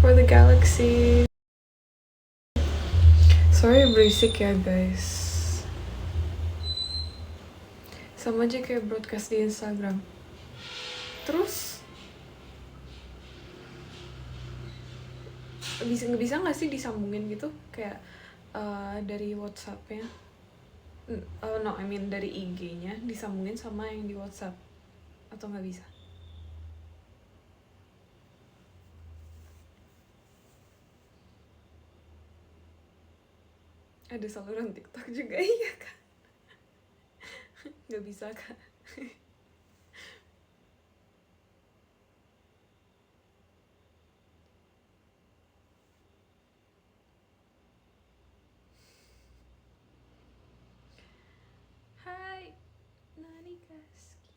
for the galaxy. Sorry berisik ya guys. Sama aja kayak broadcast di Instagram. Terus bisa nggak sih disambungin gitu kayak dari WhatsApp-nya? No, I mean dari IG-nya disambungin sama yang di WhatsApp atau nggak bisa? Ada saluran TikTok juga iya kan? Nggak bisa kan? Hai, Nani Kaski.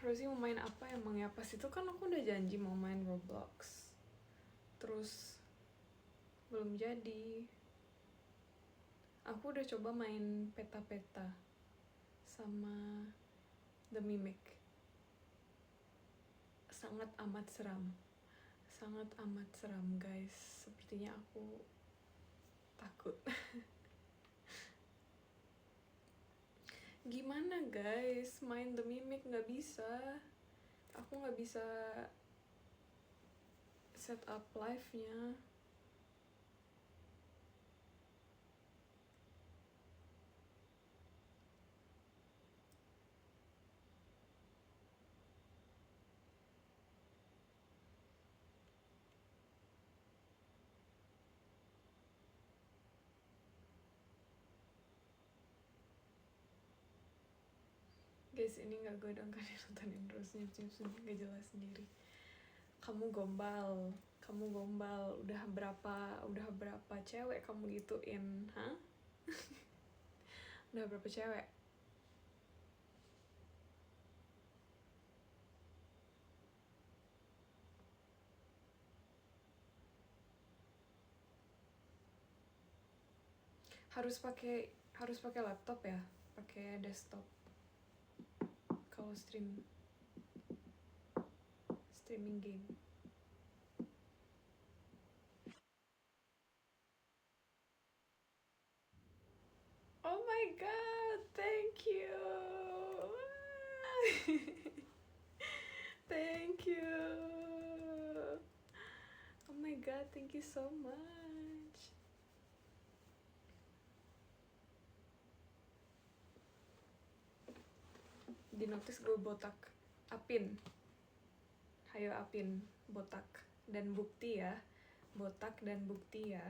Rosie mau main apa emang ya? Pas itu kan aku udah janji mau main Roblox. Terus belum jadi. Aku udah coba main peta-peta sama The Mimic. Sangat amat seram. Sangat amat seram guys. Sepertinya aku takut. Gimana guys? Main The Mimic nggak bisa. Aku nggak bisa set up live-nya. Guys, ini nggak gue dong kan nontonin terus nyusun nggak jelas sendiri. Kamu gombal, udah berapa cewek kamu gituin, hah? Udah berapa cewek? Harus pakai laptop ya, pakai desktop kalau streaming game. Oh my god, thank you. Thank you. Oh my god, thank you so much. Di notice gue botak. Apin. Hayo Apin, botak dan bukti ya. Botak dan bukti ya.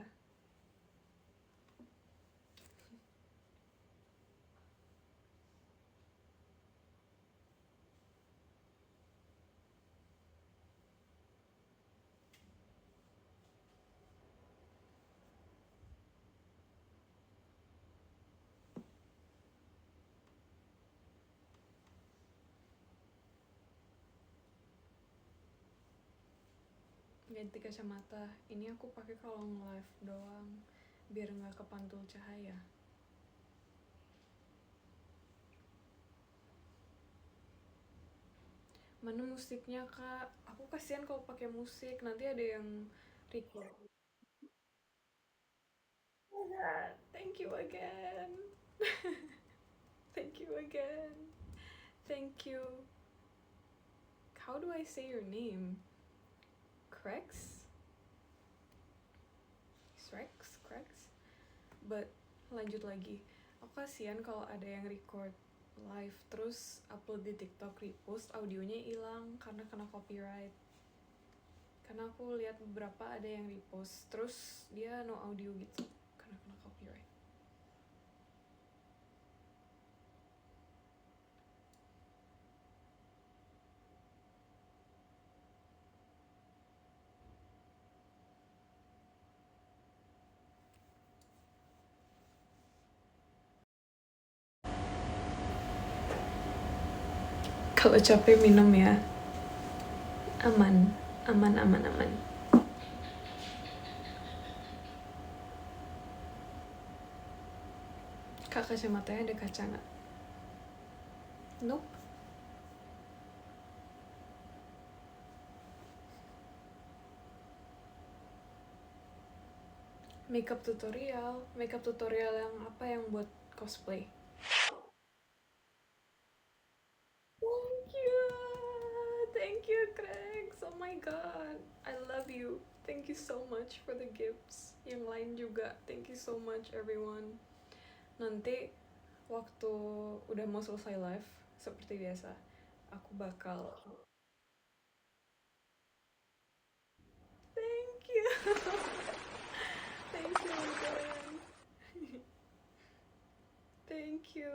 Ganti kacamata. Ini aku pakai kalau nge-live doang biar nggak kepantul cahaya. Mana musiknya kak? Aku kasihan kalau pakai musik, nanti ada yang record. Thank you again. Thank you again. Thank you. How do I say your name? Crex? Crex? But lanjut lagi. Aku kasihan kalau ada yang record live terus upload di TikTok, repost audionya hilang karena kena copyright. Karena aku lihat beberapa ada yang repost terus dia no audio gitu karena kena copyright. Kalau capek minum ya. Aman. Kak, kacamatanya ada kaca nggak? Nope. Makeup tutorial yang apa, yang buat cosplay. Thank you Craig, oh my god, I love you, thank you so much for the gifts. Yang lain juga, thank you so much everyone. Nanti waktu udah mau selesai live, seperti biasa, aku bakal thank you. Thank you kalian. Thank you.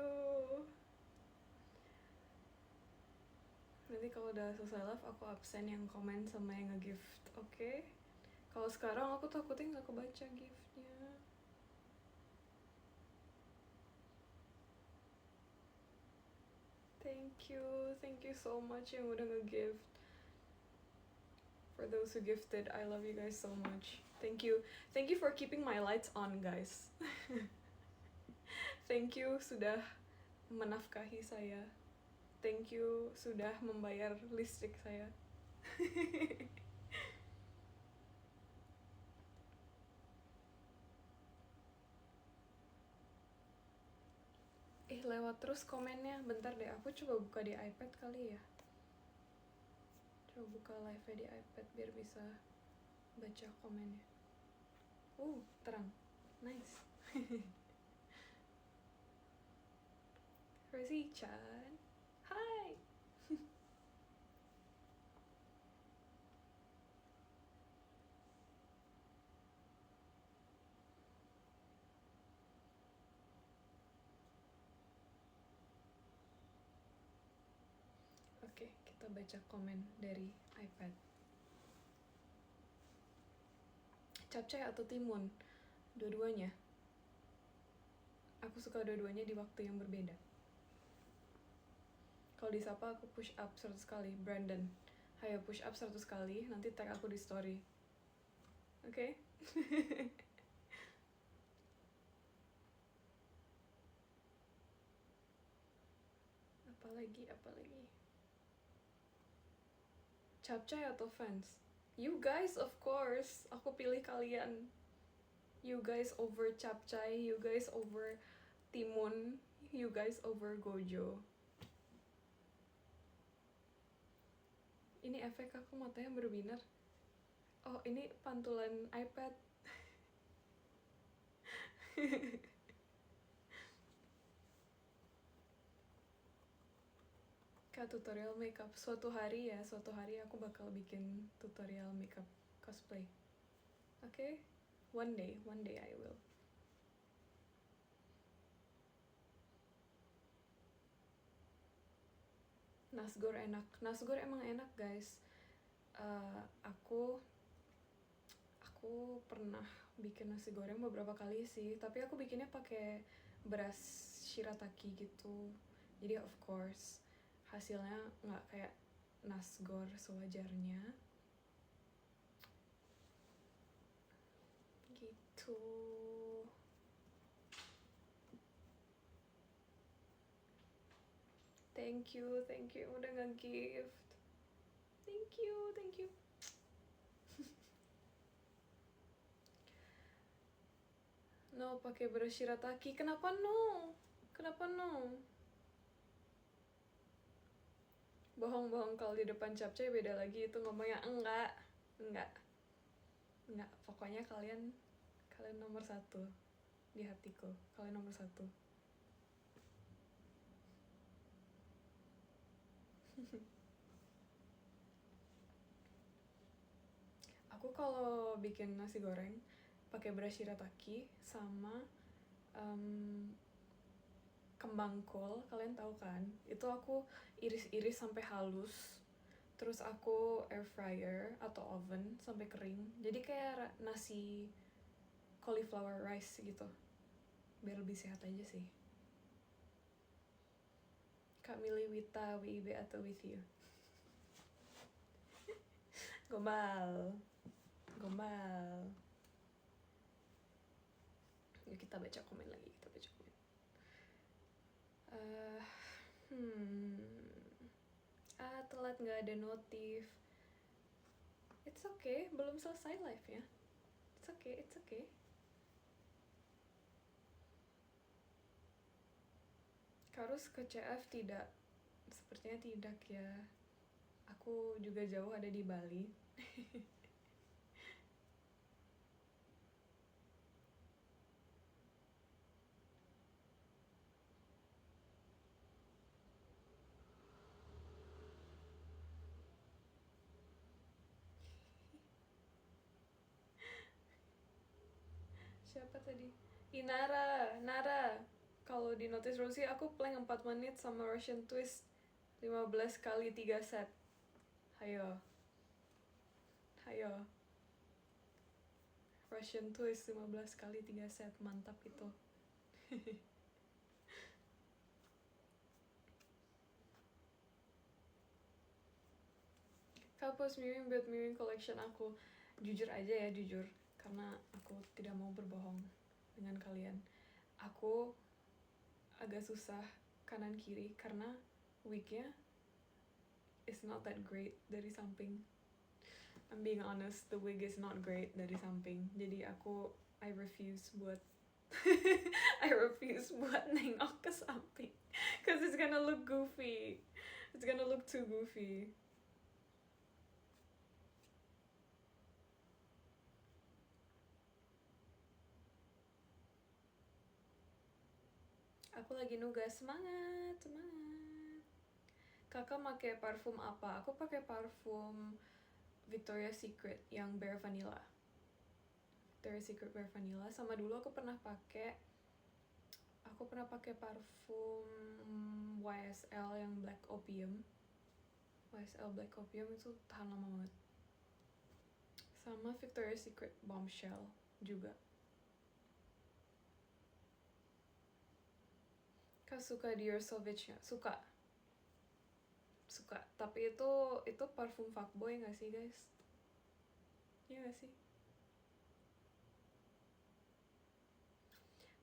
Nanti kalau udah selesai live aku absen yang komen sama yang nge-gift, oke? Kalau sekarang aku takutnya nggak kebaca giftnya. Thank you so much yang udah nge-gift. For those who gifted, I love you guys so much. Thank you for keeping my lights on, guys. Thank you sudah menafkahi saya. Thank you sudah membayar listrik saya. Lewat terus komennya. Bentar deh, aku coba buka di iPad kali ya. Coba buka live di iPad biar bisa baca komennya. Terang. Nice. Rosie-chan. Hai. Oke, kita baca komen dari iPad. Capcay atau timun? Dua-duanya. Aku suka dua-duanya di waktu yang berbeda. Kalau disapa aku push up 100 kali. Brandon, hayo push up 100 kali, nanti tag aku di story. Oke? Apalagi? Capcay atau fans? You guys, of course. Aku pilih kalian. You guys over capcay, you guys over timun, you guys over gojo. Ini efek aku matanya berbinar. Oh, ini pantulan iPad. Kak, tutorial makeup. Suatu hari aku bakal bikin tutorial makeup cosplay. Okay? One day I will. Nasgor enak. Nasgor emang enak, guys. Aku pernah bikin nasi goreng beberapa kali sih, tapi aku bikinnya pakai beras shirataki gitu. Jadi of course hasilnya nggak kayak nasgor sewajarnya. Gitu. Thank you udah nge-gift. Thank you. No, pakai beras shirataki. Kenapa no? Bohong, kalau di depan capcay beda lagi itu ngomongnya. Enggak. Pokoknya kalian nomor 1 di hatiku. Kalian nomor 1. Aku kalau bikin nasi goreng pakai beras shirataki sama kembang kol, kalian tahu kan? Itu aku iris-iris sampai halus. Terus aku air fryer atau oven sampai kering. Jadi kayak nasi cauliflower rice gitu. Biar lebih sehat aja sih. Kak Mili Wita, WIB atau with you? Gombal. Yuk kita baca komen lagi. Telat nggak ada notif. It's okay, belum selesai live ya. It's okay. Karus ke CF tidak, sepertinya tidak ya. Aku juga jauh ada di Bali. Siapa tadi? Nara. Kalau di Notice Rosie aku plank 4 menit sama Russian Twist 15 kali 3 set. Hayo. Russian Twist 15 kali 3 set, mantap itu. Kau post mimin buat mimin collection aku. Jujur aja ya, jujur. Karena aku tidak mau berbohong dengan kalian. Aku agak susah kanan kiri karena wignya is not that great dari samping. I'm being honest, the wig is not great dari samping. Jadi I refuse buat I refuse buat nengok ke samping. Cause it's gonna look goofy. It's gonna look too goofy. Aku lagi nugas, semangat. Kakak pakai parfum apa? Aku pakai parfum Victoria's Secret yang Bare Vanilla. Victoria's Secret Bare Vanilla. Sama dulu aku pernah pakai parfum YSL yang Black Opium. YSL Black Opium itu tahan lama banget. Sama Victoria's Secret Bombshell juga. Kau suka Dior Sauvage gak? Suka. Tapi itu parfum fuckboy gak sih guys? Iya gak sih?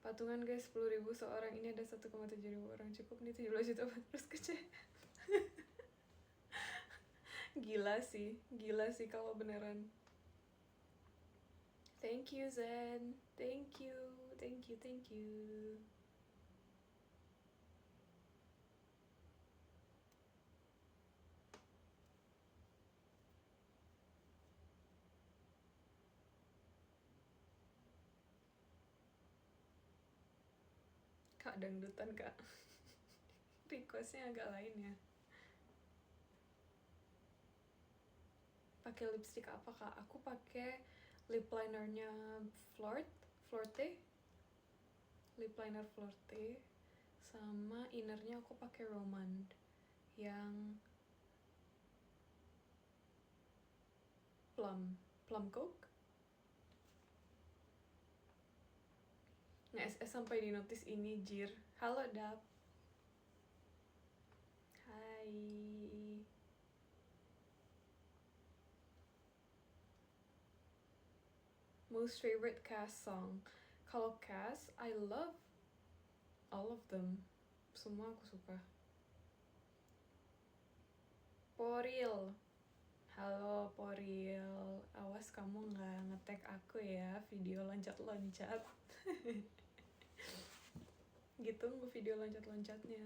Patungan guys, 10.000 seorang, ini ada 1,7 ribu orang, cukup nih 17 juta terus kece. Gila sih kalau beneran. Thank you Zen, thank you. Kak dangdutan kak. Requestnya agak lain ya. Pakai lipstick apa kak? Aku pakai lip linernya Florte. Lip liner Florte. Sama innernya aku pakai Roman yang plum coke. Nge-SS sampai di notice ini, jir. Halo Dap. Hai. Most favorite cast song. Kalau cast, I love all of them. Semua aku suka. Poril. Halo Poril. Awas kamu nggak nge-tag aku ya video loncat-loncat. Gitu nggak video loncat-loncatnya.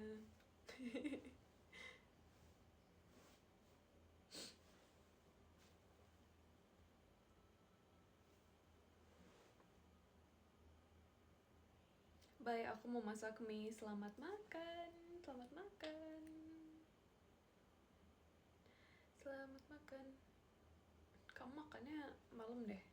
Bye, aku mau masak mie. Selamat makan. Selamat makan. Kamu makannya malam deh.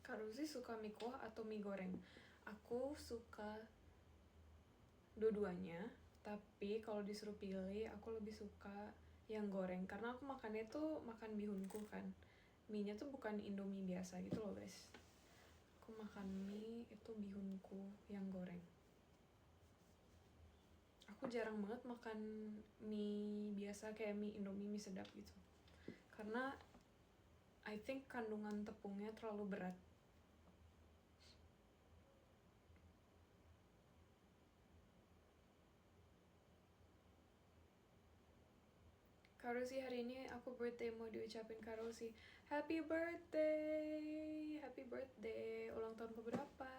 Kak Ruzi suka mie kuah atau mie goreng? Aku suka dua-duanya, tapi kalau disuruh pilih aku lebih suka yang goreng karena aku makannya tuh makan bihunku kan. Mie-nya tuh bukan Indomie biasa gitu loh guys. Aku makan mie itu bihunku yang goreng. Aku jarang banget makan mie biasa kayak mie Indomie, mie sedap gitu. Karena I think kandungan tepungnya terlalu berat. Kak Rosi, hari ini aku birthday, mau diucapin Kak Rosi happy birthday, happy birthday, ulang tahun keberapa?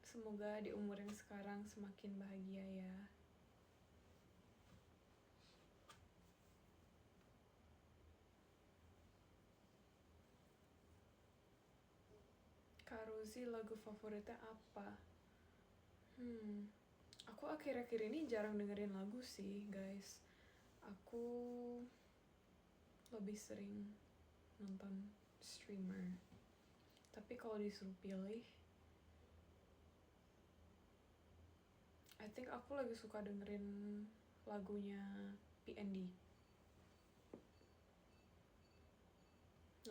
Semoga di umur yang sekarang semakin bahagia ya. Kak Rosi, lagu favoritnya apa? Aku akhir-akhir ini jarang dengerin lagu sih, guys. Aku lebih sering nonton streamer. Tapi kalau disuruh pilih, I think aku lagi suka dengerin lagunya PND.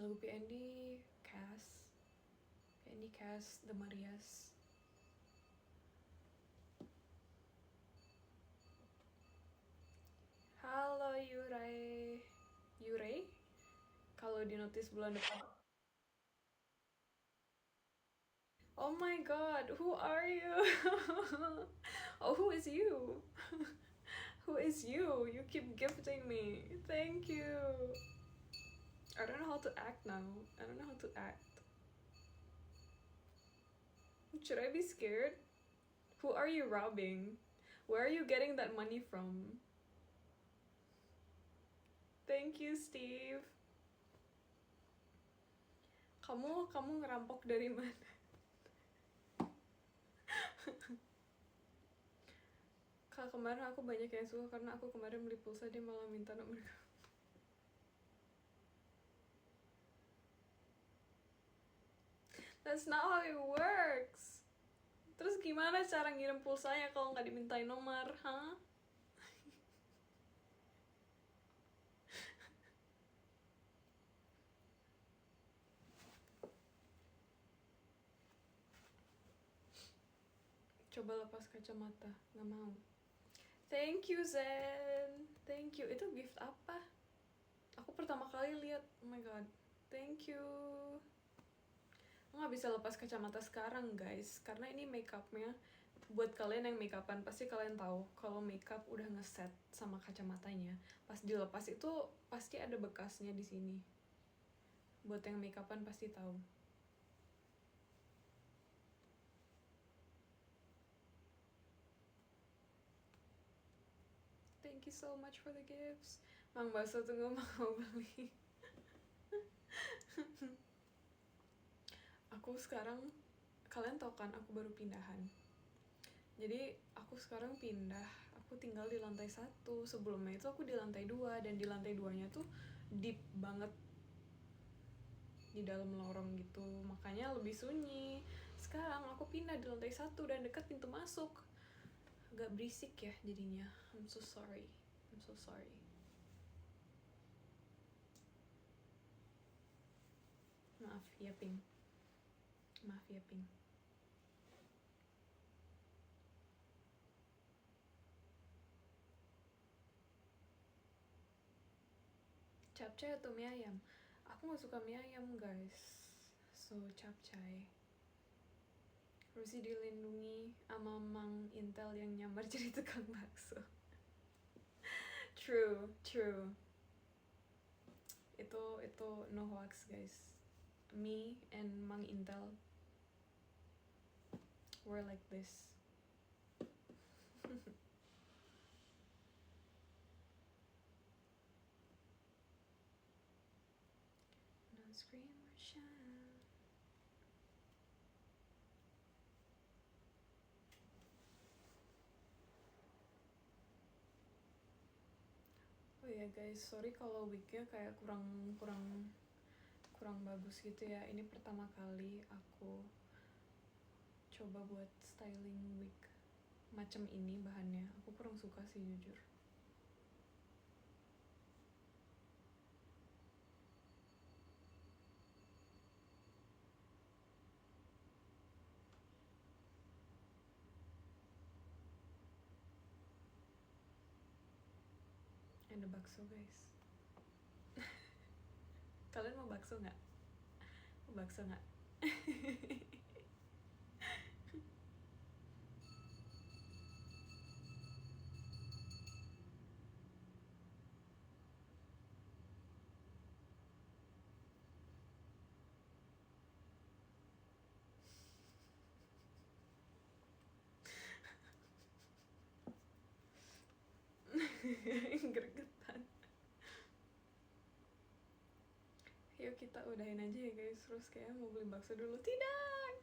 Lagu PND, Cass, The Marias. Halo Yurei. Kalau di notice bulan depan. Oh my god, who are you? Oh, who is you? Who is you? You keep gifting me. Thank you. I don't know how to act now. I don't know how to act. Should I be scared? Who are you robbing? Where are you getting that money from? Thank you, Steve. Kamu ngerampok dari mana? Kak, kemarin aku banyak yang suka karena aku kemarin beli pulsa, dia malah minta nomor kamu. That's not how it works. Terus gimana cara ngirim pulsanya kalau nggak dimintain nomor, huh? Coba lepas kacamata, nggak mau. Thank you, Zen. Thank you. Itu gift apa? Aku pertama kali lihat. Oh my god. Thank you. Nggak bisa lepas kacamata sekarang, guys, karena ini makeupnya. Buat kalian yang makeupan, pasti kalian tahu kalau makeup udah ngeset sama kacamatanya, pas dilepas itu pasti ada bekasnya di sini. Buat yang makeupan pasti tahu. Thank you so much for the gifts. Mang Baso tuh gak mau beli. Aku sekarang, kalian tau kan aku baru pindahan. Jadi aku sekarang pindah, aku tinggal di lantai 1. Sebelumnya itu aku di lantai 2, dan di lantai 2-nya tuh deep banget di dalam lorong gitu, makanya lebih sunyi. Sekarang aku pindah di lantai 1 dan dekat pintu masuk. Agak berisik ya jadinya. I'm so sorry. Maaf ya, Ping. Capcay atau mie ayam? Aku gak suka mie ayam, guys. So, capcay. Rosi dilindungi sama Mang Intel yang nyamar jadi tukang bakso. True. Itu no hoax, guys. Me and Mang Intel were like this. No scream or shout. Oh ya guys, sorry kalau wignya kayak kurang bagus gitu ya. Ini pertama kali aku coba buat styling wig macam ini bahannya. Aku kurang suka sih, jujur. Ada bakso, guys. Kalian mau bakso nggak? kita udahin aja ya guys. Terus kayak mau beli bakso dulu. Tidak,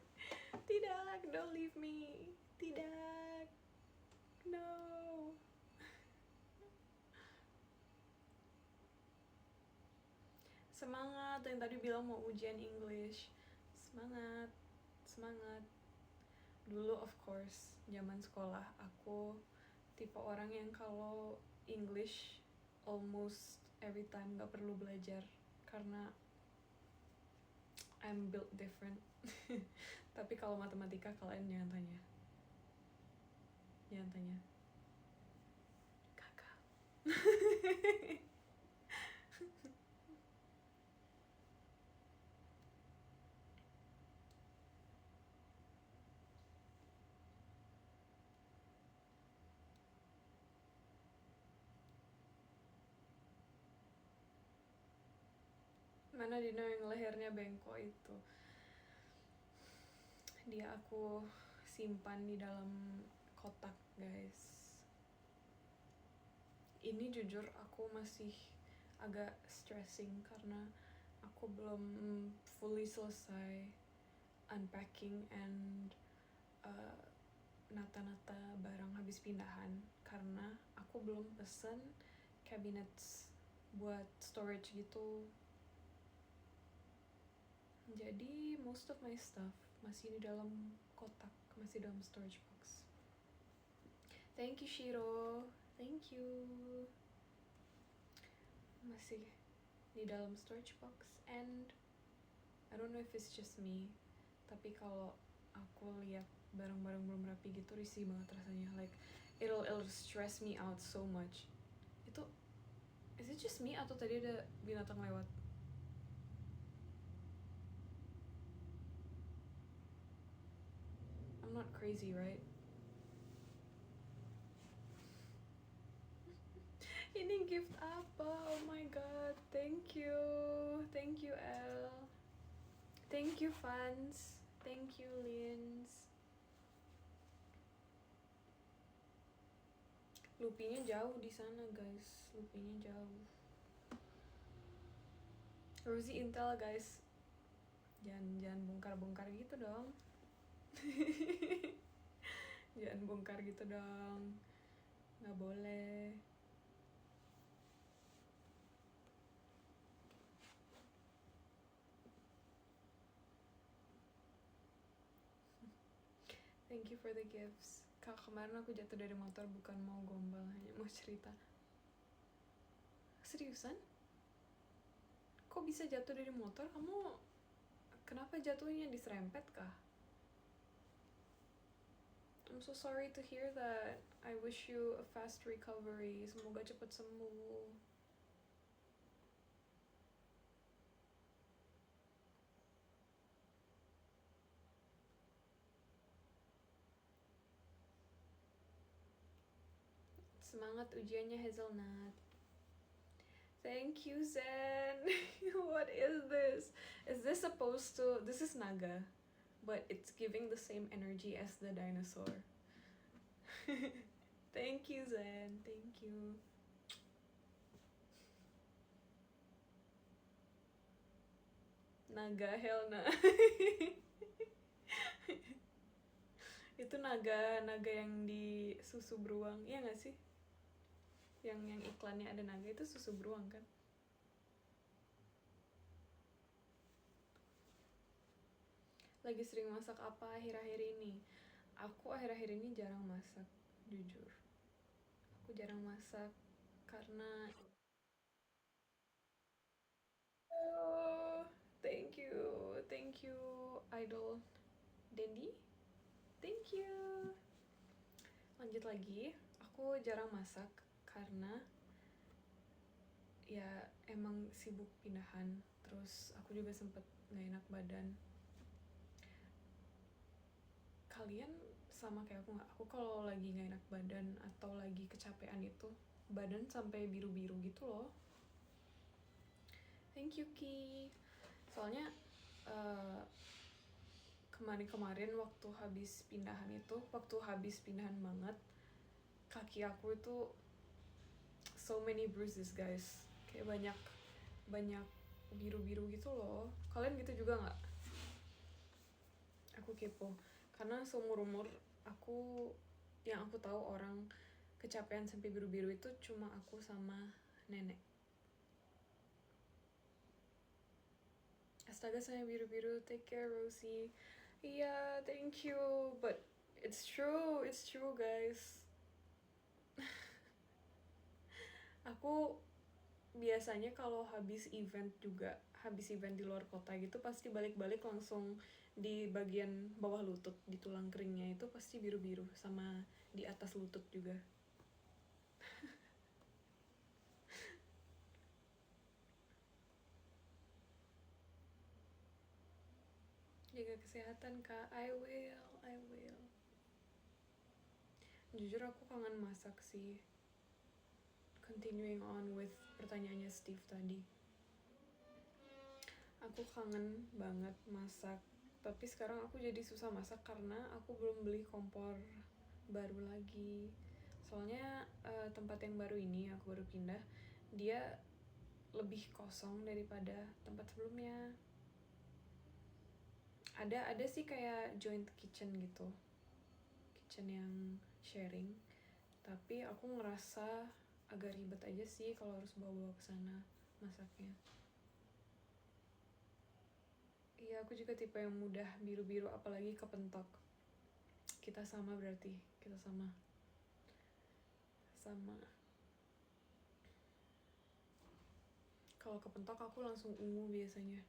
don't leave me. Tidak, no. Semangat, yang tadi bilang mau ujian English. Semangat. Dulu of course, zaman sekolah aku tipe orang yang kalau English almost every time gak perlu belajar karena I'm built different. Tapi kalau matematika kalian jangan tanya. Kakak. Mana Dino yang lehernya bengkok itu? Dia aku simpan di dalam kotak guys. Ini jujur aku masih agak stressing karena aku belum fully selesai unpacking and nata-nata barang habis pindahan karena aku belum pesen cabinets buat storage gitu. Jadi most of my stuff masih di dalam kotak, masih dalam storage box. Thank you Shiro, thank you. Masih di dalam storage box and I don't know if it's just me, tapi kalau aku lihat barang-barang belum rapi gitu risih banget rasanya. Like it'll stress me out so much. Itu is it just me atau tadi ada binatang lewat? I'm not crazy, right? Ini gift apa? Oh my god, thank you El, thank you fans, thank you Lins. Lupinya jauh di sana guys, lupinya jauh. Rosie Intel guys, jangan bongkar gitu dong. Jangan bongkar gitu dong, nggak boleh. Thank you for the gifts. Kak, kemarin aku jatuh dari motor bukan mau gombal, hanya mau cerita. Seriusan? Kok bisa jatuh dari motor? Kamu kenapa jatuhnya, diserempet kah? I'm so sorry to hear that. I wish you a fast recovery. Semoga cepat sembuh. Semangat ujiannya Hazelnut. Thank you Zen. What is this? Is this supposed to... This is naga, but it's giving the same energy as the dinosaur. Thank you Zen, thank you. Naga Helna. Itu naga yang di susu beruang, iya nggak sih? Yang iklannya ada naga itu susu beruang kan? Lagi sering masak apa akhir-akhir ini? Aku akhir-akhir ini jarang masak, jujur. Aku jarang masak karena... Oh, thank you Idol Dendi. Thank you. Lanjut lagi, aku jarang masak karena ya emang sibuk pindahan, terus aku juga sempet gak enak badan. Kalian sama kayak aku gak? Aku kalau lagi gak enak badan atau lagi kecapean itu badan sampai biru-biru gitu loh. Thank you Ki. Soalnya kemarin waktu habis pindahan banget, kaki aku itu so many bruises guys, kayak banyak biru-biru gitu loh. Kalian gitu juga nggak? Aku kepo karena seumur umur aku, yang aku tahu orang kecapean sampai biru-biru itu cuma aku sama nenek. Astaga, saya biru-biru. Take care, Rosie. Iya, thank you. But it's true guys. Aku biasanya kalau habis event di luar kota gitu, pasti balik-balik langsung di bagian bawah lutut, di tulang keringnya itu pasti biru-biru, sama di atas lutut juga. Jaga kesehatan, Kak. I will. Jujur aku kangen masak sih. Continuing on with pertanyaannya Steve tadi. Aku kangen banget masak. Tapi sekarang aku jadi susah masak karena aku belum beli kompor baru lagi. Soalnya tempat yang baru ini, aku baru pindah, dia lebih kosong daripada tempat sebelumnya. Ada sih kayak joint kitchen gitu, kitchen yang sharing, tapi aku ngerasa agak ribet aja sih kalau harus bawa ke sana masaknya. Iya, aku juga tipe yang mudah biru-biru, apalagi kepentok. Kita sama berarti, kita sama. Kalau kepentok aku langsung ungu biasanya.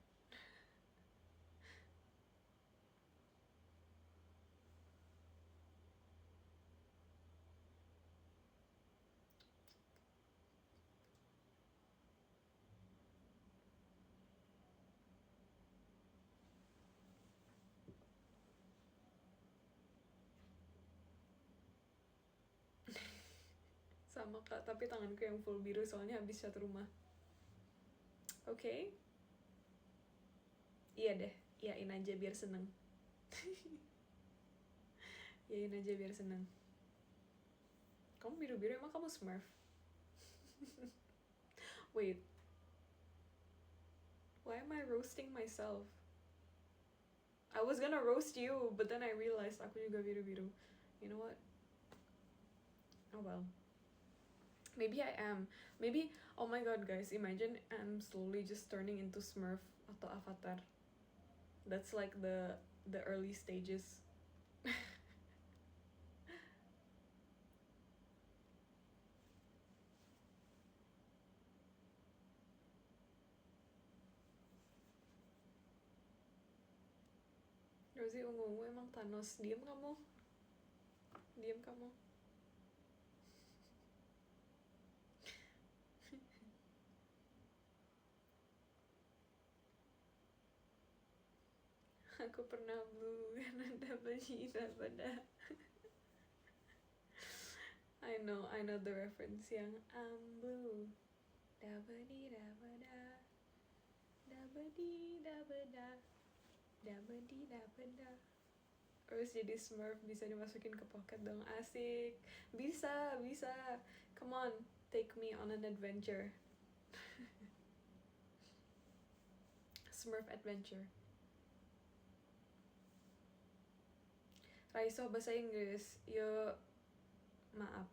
Sama Kak, tapi tanganku yang full biru soalnya habis cat rumah. Oke. Iya deh, iyain aja biar seneng. Iyain aja biar seneng. Kamu biru-biru, emang kamu Smurf? Wait. Why am I roasting myself? I was gonna roast you, but then I realized aku juga biru-biru. You know what? Oh well. Maybe I am. Maybe, oh my god guys, imagine I'm slowly just turning into Smurf atau Avatar. That's like the early stages. Rosie ungu-ungu emang Thanos. Diam kamu. Aku pernah blue karena double pada. I know the reference yang I'm blue. Dabadi dabada. Dabadi dabada. Dabadi dabada. Terus jadi Smurf bisa dimasukin ke pocket dong, asik. Bisa. Come on, take me on an adventure. Smurf adventure. Raiso bahasa Inggris. Yuk. Maaf.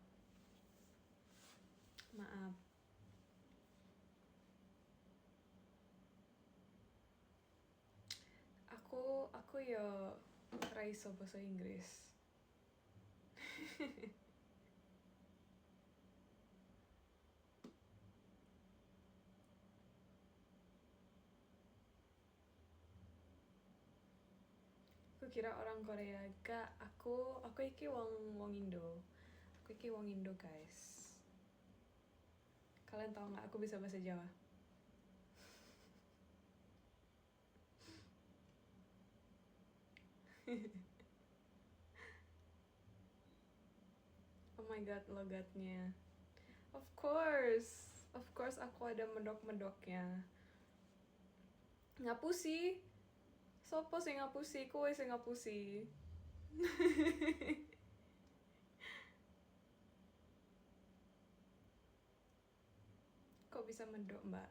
Aku yo Raiso bahasa Inggris. Aku kira orang Korea. Gak, aku iki wong Indo. Aku iki wong Indo guys. Kalian tahu nggak aku bisa bahasa Jawa? Oh my god, logatnya. Of course aku ada medok-medoknya. Ngapusi. Sopo sing ngapusi? Kowe sing ngapusi. Kok bisa medok, Mbak?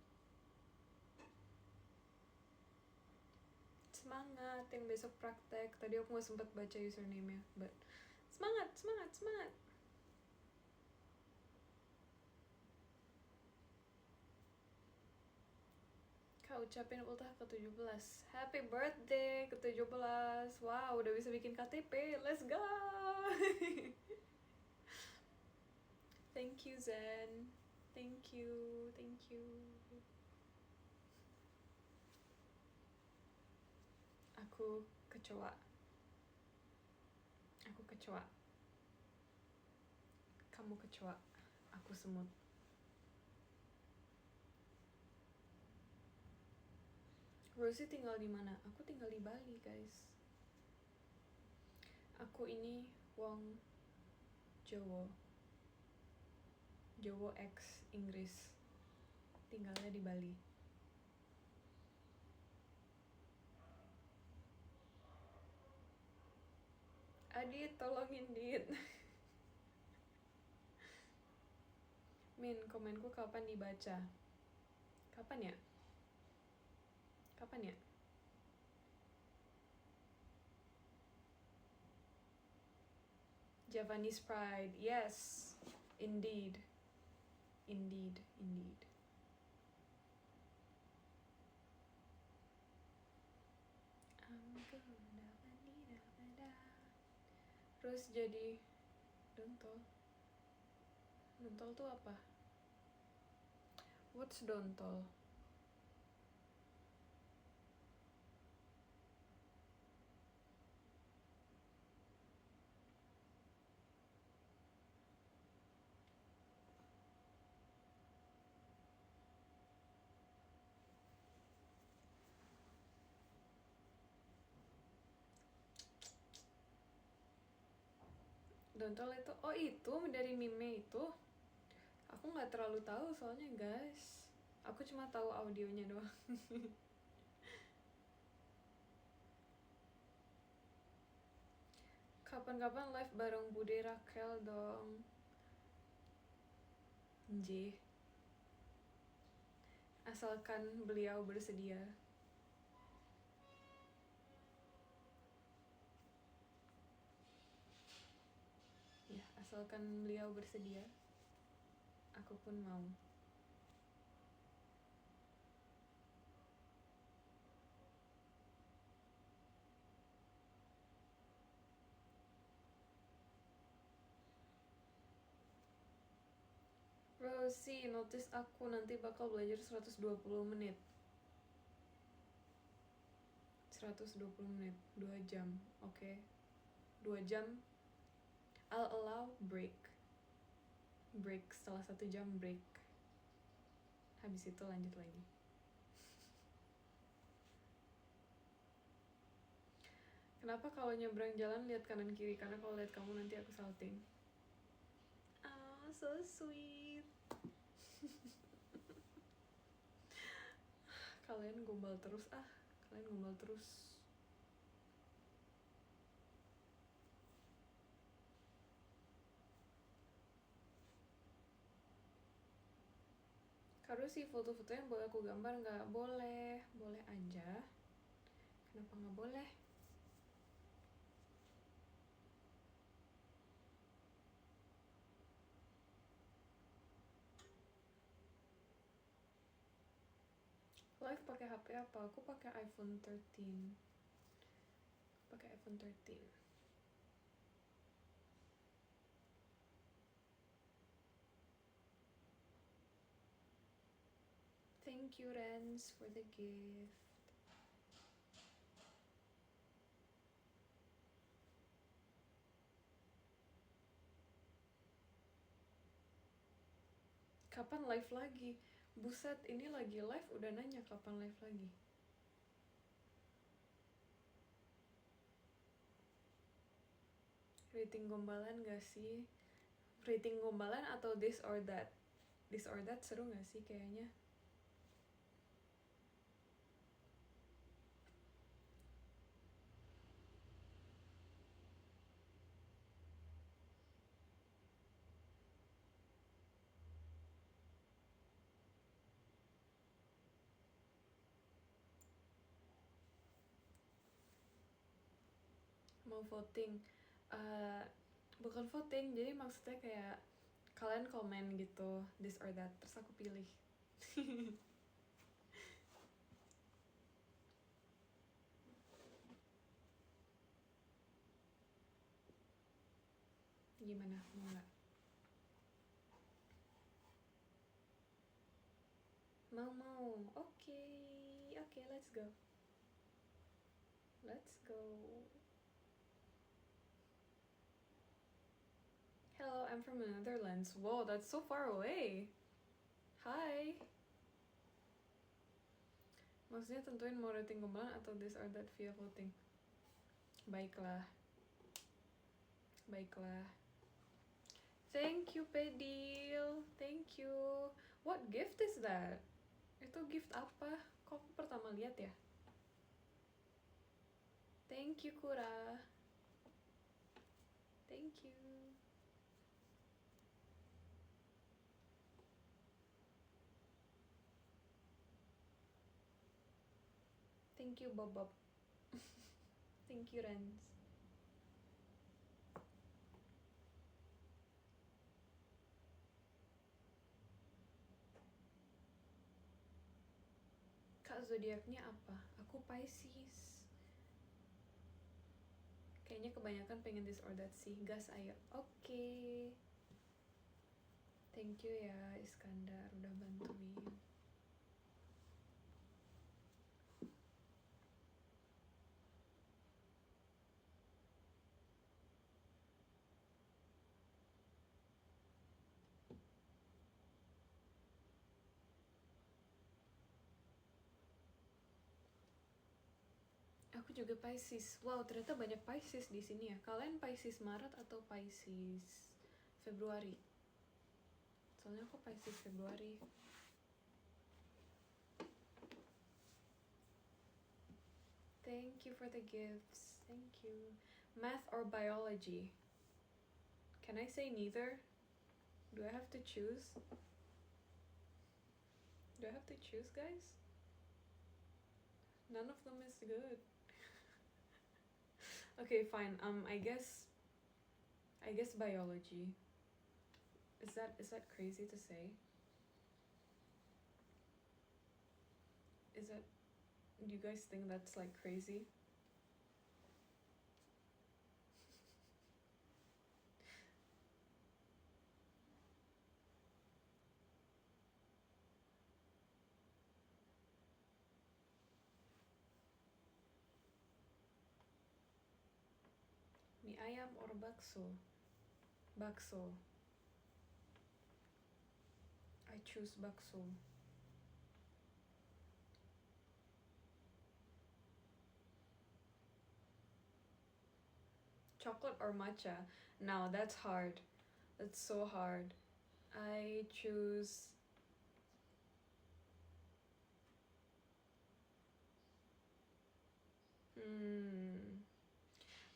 semangatin besok praktek. Tadi aku gak sempat baca username-nya, but semangat. Kak ucapin ultah ke-17. Happy birthday ke-17. Wow, udah bisa bikin KTP. Let's go. Thank you Zen. Thank you. Aku kecoa. Kamu kecoa. Aku semut. Rosie tinggal di mana? Aku tinggal di Bali, guys. Aku ini wong Jawa X Inggris. Tinggalnya di Bali. Adit, tolongin Dit. Min, komenku kapan dibaca? Kapan ya? Javanese Pride, yes, indeed. Terus jadi dontol. Dontol tuh apa? What's dontol? Dontol itu, oh itu dari meme itu. Aku nggak terlalu tahu soalnya guys. Aku cuma tahu audionya doang. Kapan-kapan live bareng Bude Raquel dong. J. Asalkan beliau bersedia. Ya, asalkan beliau bersedia. Aku pun mau. Rosie, notice aku nanti bakal belajar 120 menit. 120 menit, 2 jam, oke. Okay. 2 jam, I'll allow break setelah 1 jam break. Habis itu lanjut lagi. Kenapa kalau nyebrang jalan lihat kanan kiri? Karena kalau lihat kamu nanti aku salting. Oh, so sweet. Kalian gombal terus. Karena sih foto-foto yang boleh aku gambar nggak boleh aja. Kenapa nggak boleh? Live pakai HP apa? Aku pakai iPhone 13. Thank you Renz for the gift. Kapan live lagi? Buset, ini lagi live udah nanya kapan live lagi. Rating gombalan gak sih? Rating gombalan atau this or that? This or that seru gak sih kayaknya? mau voting. Bukan voting, jadi maksudnya kayak kalian komen gitu this or that, terus aku pilih. Gimana, mau nggak? Mau. Oke, let's go. Hello, I'm from the Netherlands. Whoa, that's so far away. Hi. Maksudnya tentuin mau rating gombalan atau this or that via voting. Baiklah. Thank you, Pedil. Thank you. What gift is that? Itu gift apa? Kok aku pertama lihat ya? Thank you, Kura. Thank you. Thank you, Bob. Thank you, Renz. Kak, zodiaknya apa? Aku Pisces. Kayaknya kebanyakan pengen this or that sih. Gas, ayo. Oke. Thank you ya, Iskandar, udah bantuin. Aku juga Pisces. Wow, ternyata banyak Pisces di sini ya. Kalian Pisces Maret atau Pisces Februari? Soalnya aku Pisces Februari. Thank you for the gifts. Thank you. Math or biology? Can I say neither? Do I have to choose? Guys? None of them is good. Okay, fine. I guess biology. Is that crazy to say? Do you guys think that's like crazy? Mie ayam or bakso? Bakso. I choose bakso. Chocolate or matcha? Now that's hard. That's so hard. I choose...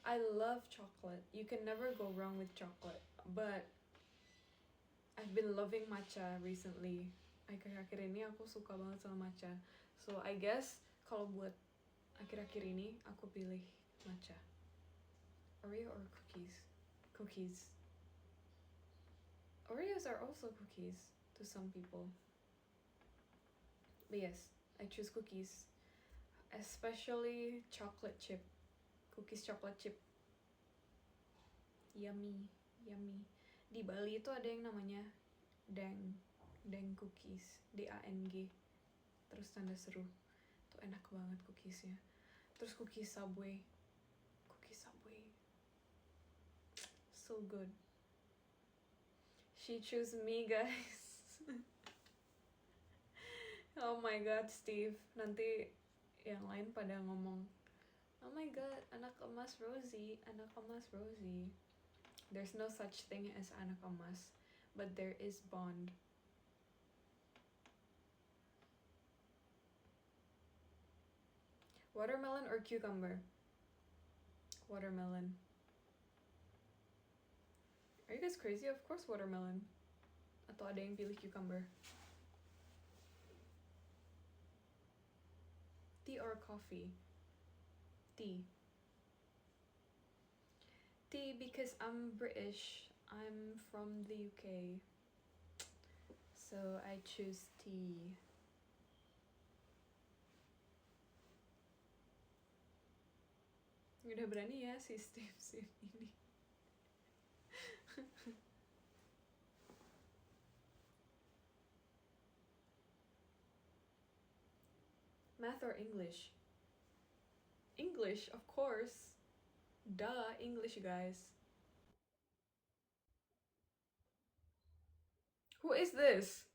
I love chocolate. You can never go wrong with chocolate. But I've been loving matcha recently. Akhir-akhir ini aku suka banget sama matcha. So I guess kalau buat akhir-akhir ini aku pilih matcha. Oreo or cookies? Cookies. Oreos are also cookies to some people. But yes, I choose cookies. Especially chocolate chip. Cookies chocolate chip. Yummy. Di Bali itu ada yang namanya Dang cookies. DANG. Terus tanda seru. Tuh enak banget cookiesnya. Terus cookies Subway. So good. She choose me, guys. Oh my god, Steve. Nanti yang lain pada ngomong, oh my god, anak emas Rosie. There's no such thing as anak emas, but there is bond. Watermelon or cucumber? Watermelon. Are you guys crazy? Of course watermelon. Atau ada yang pilih cucumber? Tea or coffee? Tea. tea because I'm British. I'm from the UK. So I choose tea. Udah berani ya si Steve ini. Math or English? English, of course. Duh, English, guys. Who is this?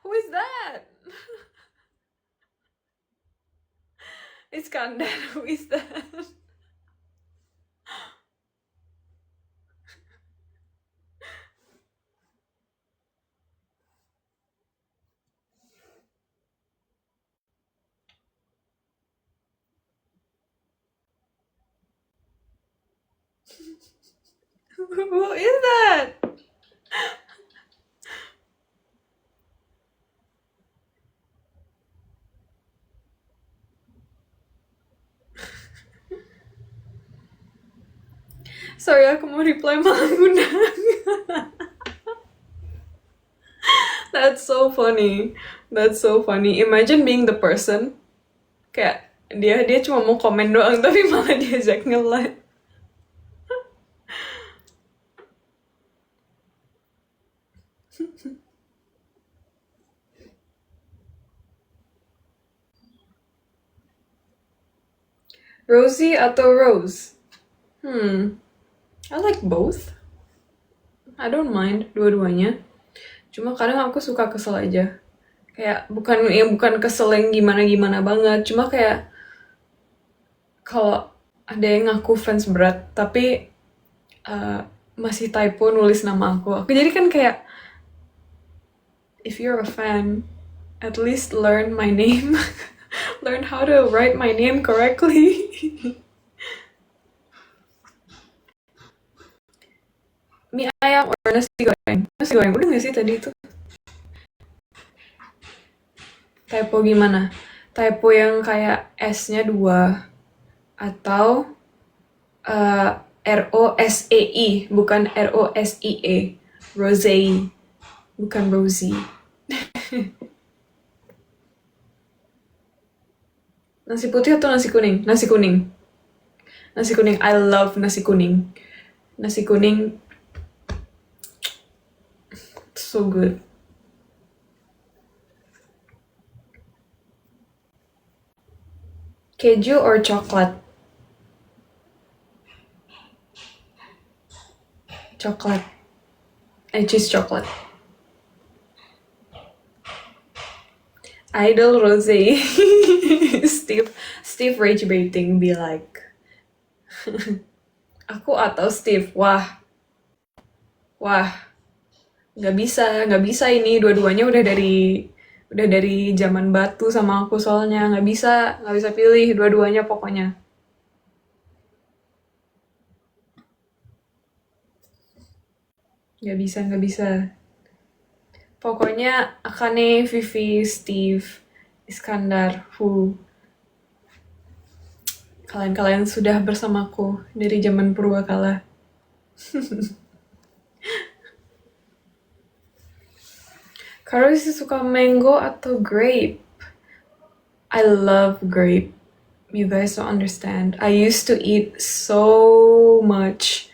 Who is that? Iskandar, who is that? Who is that? Sorry, aku mau reply malah ngundang. That's so funny. That's so funny. Imagine being the person kayak dia cuma mau komen doang tapi malah diajak nge-live. Rosie atau Rose? I like both. I don't mind dua-duanya. Cuma kadang aku suka kesel aja. Kayak bukan kesel yang gimana-gimana banget. Cuma kayak kalau ada yang ngaku fans berat tapi masih typo nulis nama aku jadi kan kayak if you're a fan, at least learn my name. Learn how to write my name correctly. Mie ayam or nasi goreng? Nasi goreng, udah gak sih tadi itu? Typo gimana? Typo yang kayak S-nya 2 atau ROSEI, bukan ROSIE. Rosé, bukan Rosie. Nasi putih atau nasi kuning? Nasi kuning. Nasi kuning, I love nasi kuning. Nasi kuning, so good. Keju or coklat? Coklat. I choose coklat. Idol Rosé. Steve rage baiting, be like. Aku atau Steve? Wah. Nggak bisa ini. Dua-duanya udah dari zaman batu sama aku soalnya. Nggak bisa pilih dua-duanya pokoknya. Nggak bisa. Pokoknya Akane, Vivi, Steve, Iskandar, who kalian sudah bersamaku dari zaman purbakala. Karo suka mango atau grape? I love grape. You guys don't understand. I used to eat so much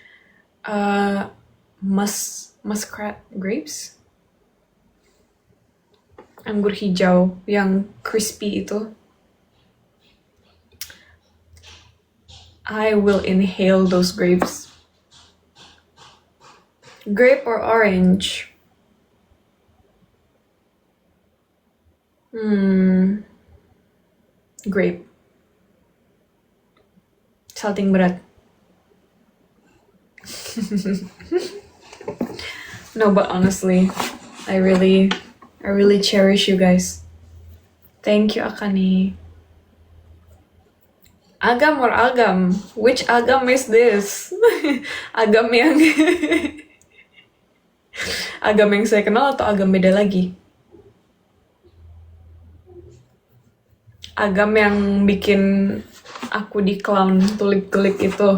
muskrat grapes. Anggur hijau yang crispy itu. I will inhale those grapes. Grape or orange? Grape. Salting berat. No, but honestly, I really cherish you guys. Thank you, Akane. Agam or agam? Which agam is this? Agam yang agam yang saya kenal atau agam beda lagi? Agam yang bikin aku di clown tulik-tulik itu.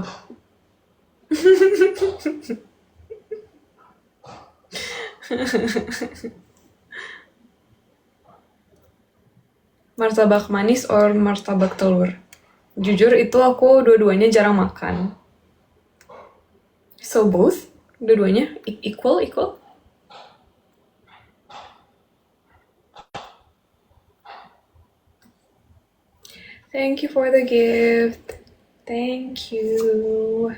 Martabak manis or martabak telur? Jujur itu aku dua-duanya jarang makan. So both? Dua-duanya equal? Thank you for the gift. Thank you.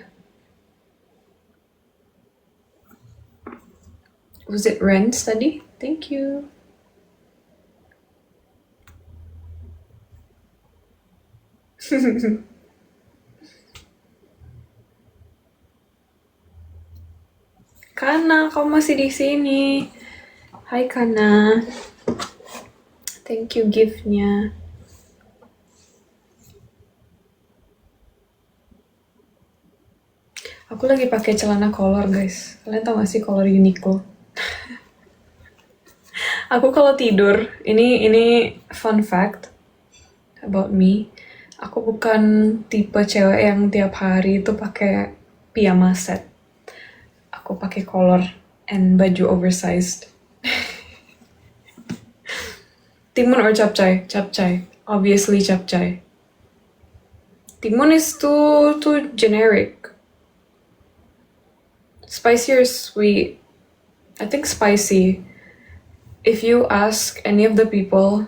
Was it Ren's tadi? Thank you. Kana, kau masih di sini. Hai Kana. Thank you gift-nya. Aku lagi pakai celana kolor, guys. Kalian tau gak sih kolor Uniqlo? Aku kalau tidur, ini fun fact about me. Aku bukan tipe cewek yang tiap hari itu pakai piyama set. Aku pakai kolor and baju oversized. Timun or capcay? Capcay. Obviously capcay. Timun is too generic. Spicy or sweet? I think spicy. If you ask any of the people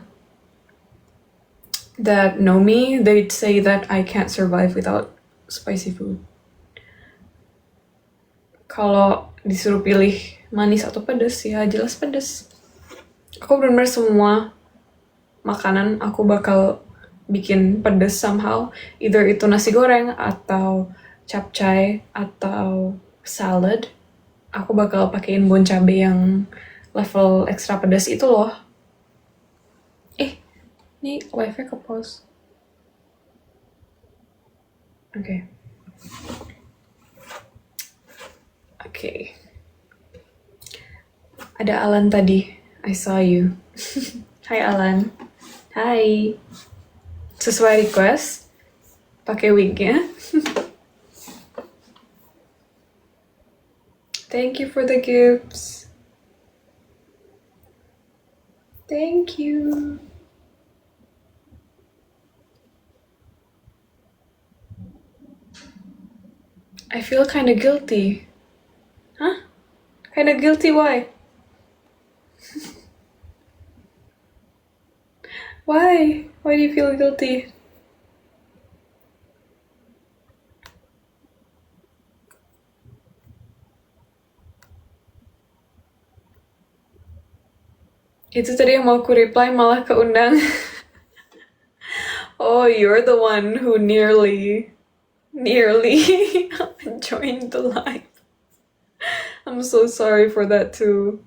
that know me, they'd say that I can't survive without spicy food. Kalau disuruh pilih manis atau pedas, ya jelas pedas. Aku bener-bener semua makanan aku bakal bikin pedas somehow. Either itu nasi goreng, atau capcay, atau salad. Aku bakal pakein bon cabe yang level extra pedas itu loh. Ini live-nya ke pause. Oke. Ada Alan tadi. I saw you. Hai Alan. Hai. Sesuai request. Pakai wig-nya. Thank you for the gifts. Thank you. I feel kinda guilty. Huh? Kinda guilty, why? Why? Why do you feel guilty? Itu tadi yang mau ku reply malah keundang. Oh, you're the one who nearly joined the live. I'm so sorry for that too.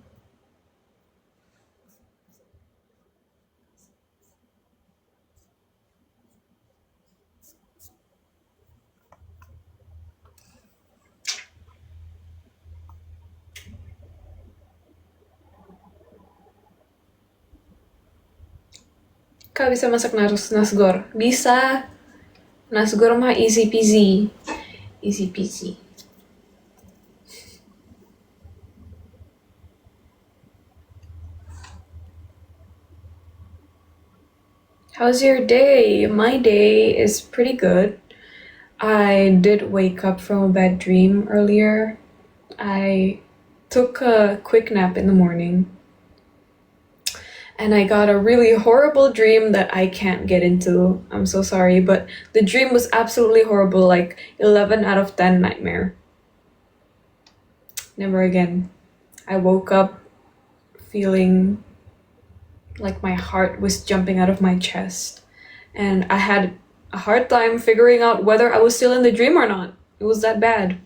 Kak bisa masak nasgor? Bisa. Nasgor mah easy peasy. Easy peasy. How's your day? My day is pretty good. I did wake up from a bad dream earlier. I took a quick nap in the morning. And I got a really horrible dream that I can't get into. I'm so sorry, but the dream was absolutely horrible, like 11 out of 10 nightmare. Never again. I woke up feeling like my heart was jumping out of my chest. And I had a hard time figuring out whether I was still in the dream or not. It was that bad.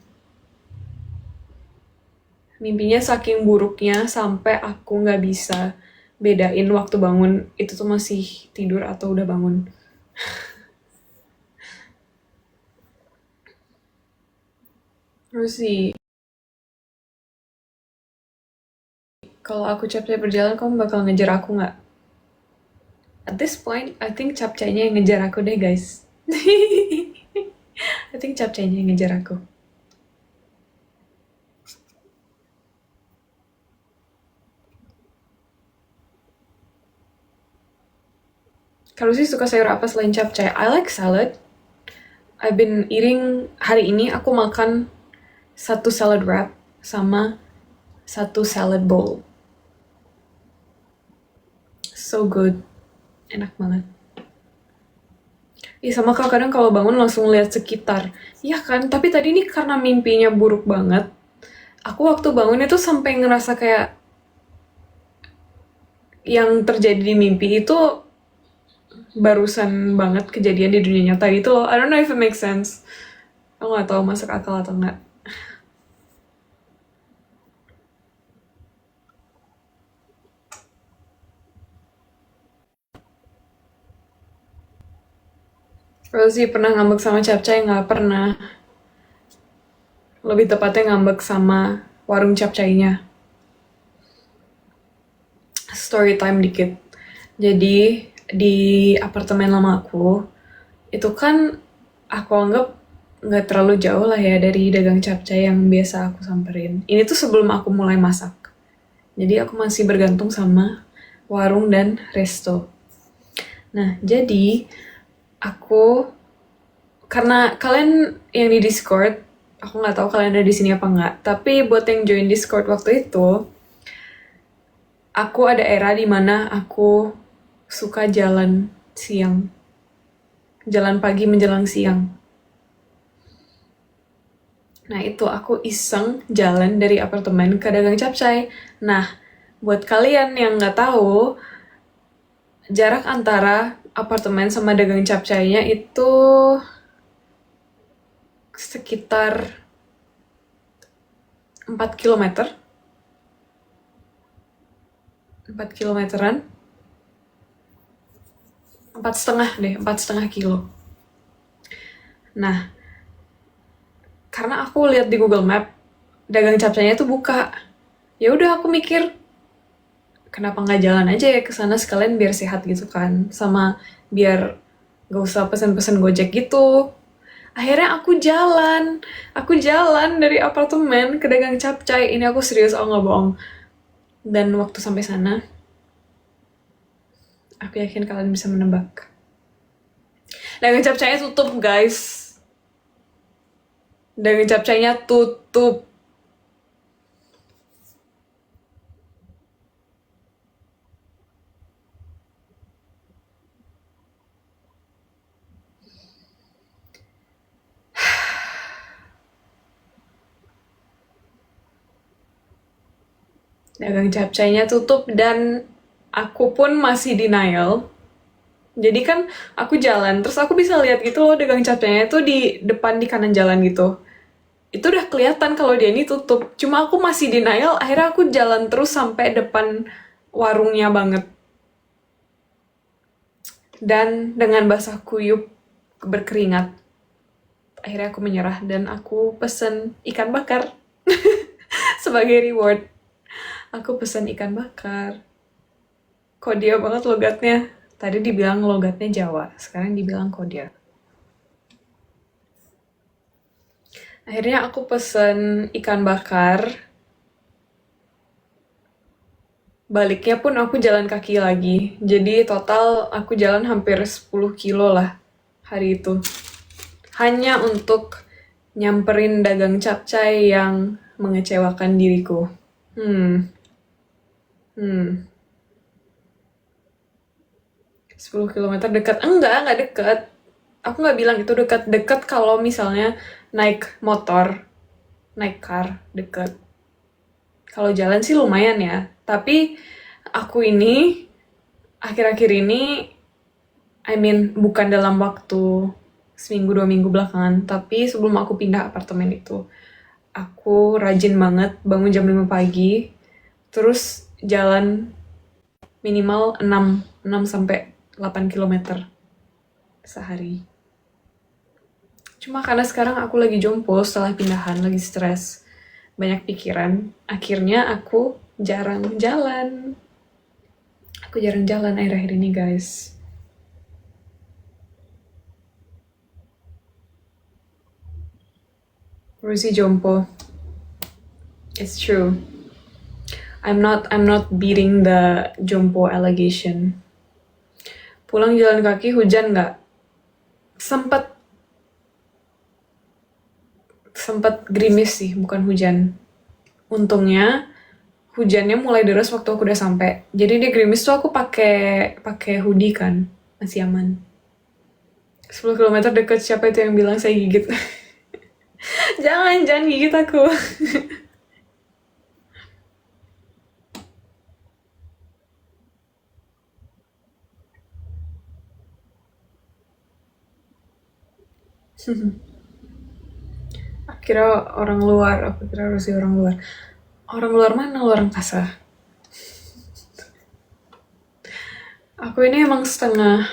Mimpinya saking buruknya sampai aku nggak bisa bedain waktu bangun itu tuh masih tidur atau udah bangun. Rosie, kalau aku capcay berjalan, kamu bakal ngejar aku nggak? At this point, I think capcaynya yang ngejar aku deh, guys. I think capcaynya yang ngejar aku. Kalau sih suka sayur apa selain capcay? I like salad. I've been eating, hari ini aku makan 1 salad wrap sama 1 salad bowl. So good. Enak banget. Iya, sama kadang kalau bangun langsung lihat sekitar. Iya kan, tapi tadi ini karena mimpinya buruk banget. Aku waktu bangun itu sampai ngerasa kayak yang terjadi di mimpi itu barusan banget kejadian di dunia nyata gitu loh. I don't know if it makes sense. Aku gak tahu masuk akal atau enggak. Rosie pernah ngambek sama capcay? Nggak pernah. Lebih tepatnya ngambek sama warung capcaynya. Story time dikit. Jadi di apartemen lama aku, itu kan aku anggap nggak terlalu jauh lah ya dari dagang capcay yang biasa aku samperin. Ini tuh sebelum aku mulai masak. Jadi aku masih bergantung sama warung dan resto. Nah, jadi aku, karena kalian yang di Discord, aku nggak tahu kalian ada di sini apa nggak, tapi buat yang join Discord waktu itu, aku ada era dimana aku suka jalan siang. Jalan pagi menjelang siang. Nah itu aku iseng jalan dari apartemen ke dagang capcay. Nah, buat kalian yang nggak tahu, jarak antara apartemen sama dagang capcaynya itu sekitar 4 kilometer. 4 kilometeran. 4,5 kilo. Nah, karena aku lihat di Google Map, dagang capcaynya tuh buka. Ya udah aku mikir, kenapa nggak jalan aja ya ke sana sekalian biar sehat gitu kan, sama biar gak usah pesen-pesen Gojek gitu. Akhirnya aku jalan dari apartemen ke dagang capcay. Ini aku serius, aku nggak bohong. Dan waktu sampai sana, aku yakin kalian bisa menebak. Dagang capcaynya tutup, guys. Dagang capcaynya tutup. Dagang capcaynya tutup dan aku pun masih denial. Jadi kan aku jalan, terus aku bisa lihat gitu loh dagang capcaynya tuh di depan di kanan jalan gitu. Itu udah kelihatan kalau dia ini tutup. Cuma aku masih denial, akhirnya aku jalan terus sampai depan warungnya banget. Dan dengan basah kuyup berkeringat, akhirnya aku menyerah dan aku pesen ikan bakar. Sebagai reward, aku pesen ikan bakar. Kodia banget logatnya. Tadi dibilang logatnya Jawa, sekarang dibilang Kodia. Akhirnya aku pesen ikan bakar. Baliknya pun aku jalan kaki lagi. Jadi total aku jalan hampir 10 kilo lah hari itu. Hanya untuk nyamperin dagang capcay yang mengecewakan diriku. 10 kilometer dekat? Enggak dekat. Aku nggak bilang itu dekat. Dekat kalau misalnya naik motor, naik car, dekat. Kalau jalan sih lumayan ya. Tapi aku ini, akhir-akhir ini, bukan dalam waktu seminggu 2 minggu belakangan, tapi sebelum aku pindah apartemen itu, aku rajin banget bangun jam 5 pagi, terus jalan minimal 6 sampai 8 km sehari. Cuma karena sekarang aku lagi jompo setelah pindahan, lagi stres, banyak pikiran, akhirnya aku jarang jalan. Aku jarang jalan akhir-akhir ini, guys. Rusi jompo. It's true. I'm not beating the jompo allegation. Pulang jalan kaki hujan nggak? Sempet gerimis sih, bukan hujan. Untungnya hujannya mulai deras waktu aku udah sampai. Jadi dia gerimis tuh aku pakai hoodie kan, masih aman. 10 km deket, siapa itu yang bilang saya gigit? jangan gigit aku. Kira orang luar, aku kira harus orang luar. Orang luar mana? Luar angkasa. Aku ini emang setengah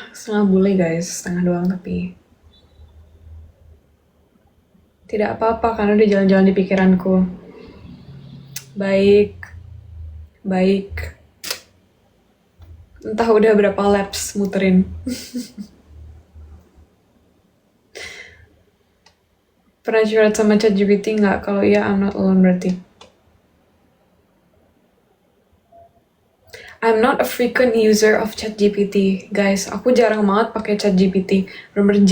bule guys, setengah doang tapi tidak apa-apa karena udah jalan-jalan di pikiranku. Baik. Entah udah berapa laps muterin. Pernah curhat sama ChatGPT nggak? Kalau iya, I'm not alone berarti. I'm not a frequent user of ChatGPT, guys. Aku jarang banget pakai ChatGPT. Bener-bener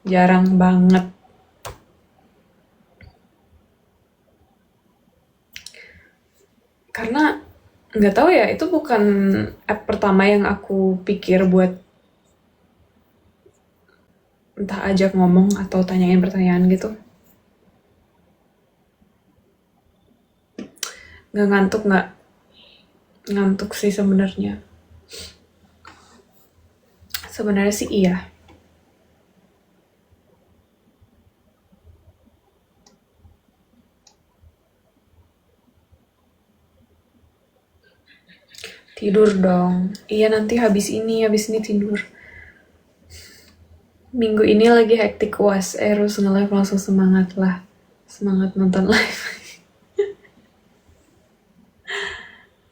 jarang banget. Karena nggak tahu ya, itu bukan app pertama yang aku pikir buat entah ajak ngomong atau tanyain pertanyaan gitu. Nggak ngantuk nggak? Ngantuk sih sebenarnya. Sebenarnya sih iya. Tidur dong. Iya nanti habis ini tidur. Minggu ini lagi hektik UAS, harus nge-live langsung semangat lah. Semangat nonton live.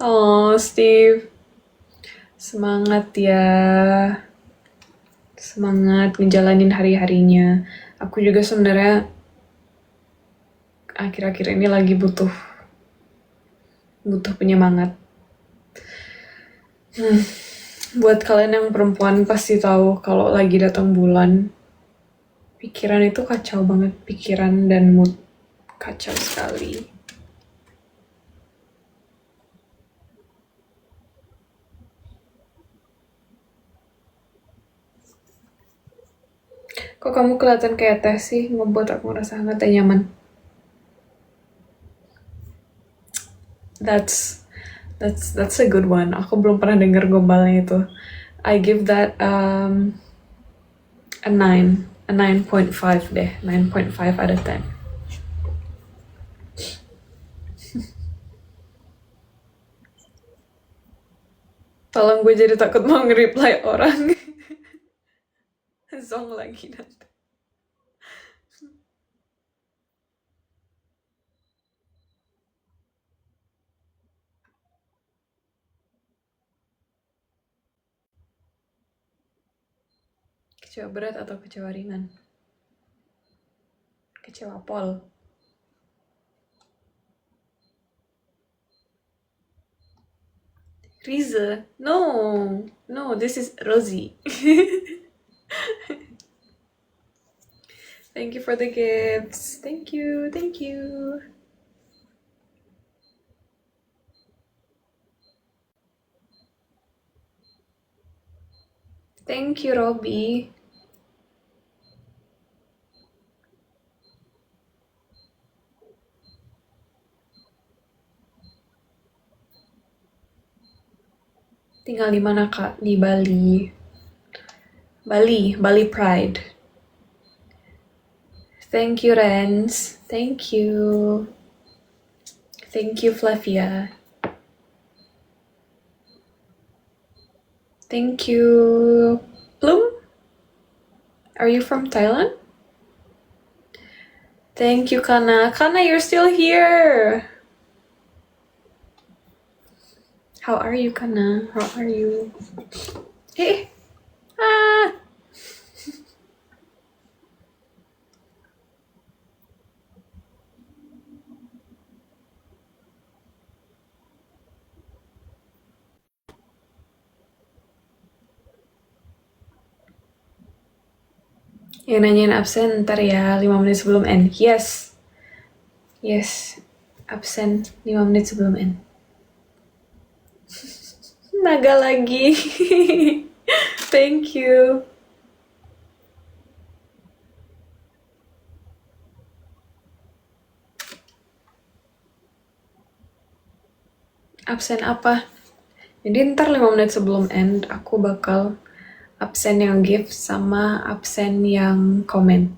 Oh, Steve. Semangat ya. Semangat ngejalanin hari-harinya. Aku juga sebenarnya akhir-akhir ini lagi butuh penyemangat. Buat kalian yang perempuan pasti tahu kalau lagi datang bulan, pikiran itu kacau banget. Pikiran dan mood kacau sekali. Kok kamu kelihatan kayak teh sih? Ngebuat aku ngerasa hangat dan nyaman. That's a good one. Aku belum pernah denger gombalnya itu. I give that a 9.5 deh. 9.5 out of 10. Tolong, gue jadi takut mau nge-reply orang. Zong lagi nanti. Kecewa berat atau kecewa ringan? Kecewa pol. Riza? No, this is Rosie. Thank you for the gifts. Thank you. Thank you, Robbie. Tinggal di mana, Kak? Di Bali. Bali Pride. Thank you, Renz. Thank you. Thank you, Flavia. Thank you. Bloom? Are you from Thailand? Thank you, Kana. Kana, you're still here. How are you, Kana? How are you? Hey. Ah. Yang nanyain absen ntar ya 5 menit sebelum end. Yes, absen 5 menit sebelum end. Naga lagi. Thank you. Absen apa? Jadi ntar 5 menit sebelum end aku bakal absen yang gift sama absen yang komen.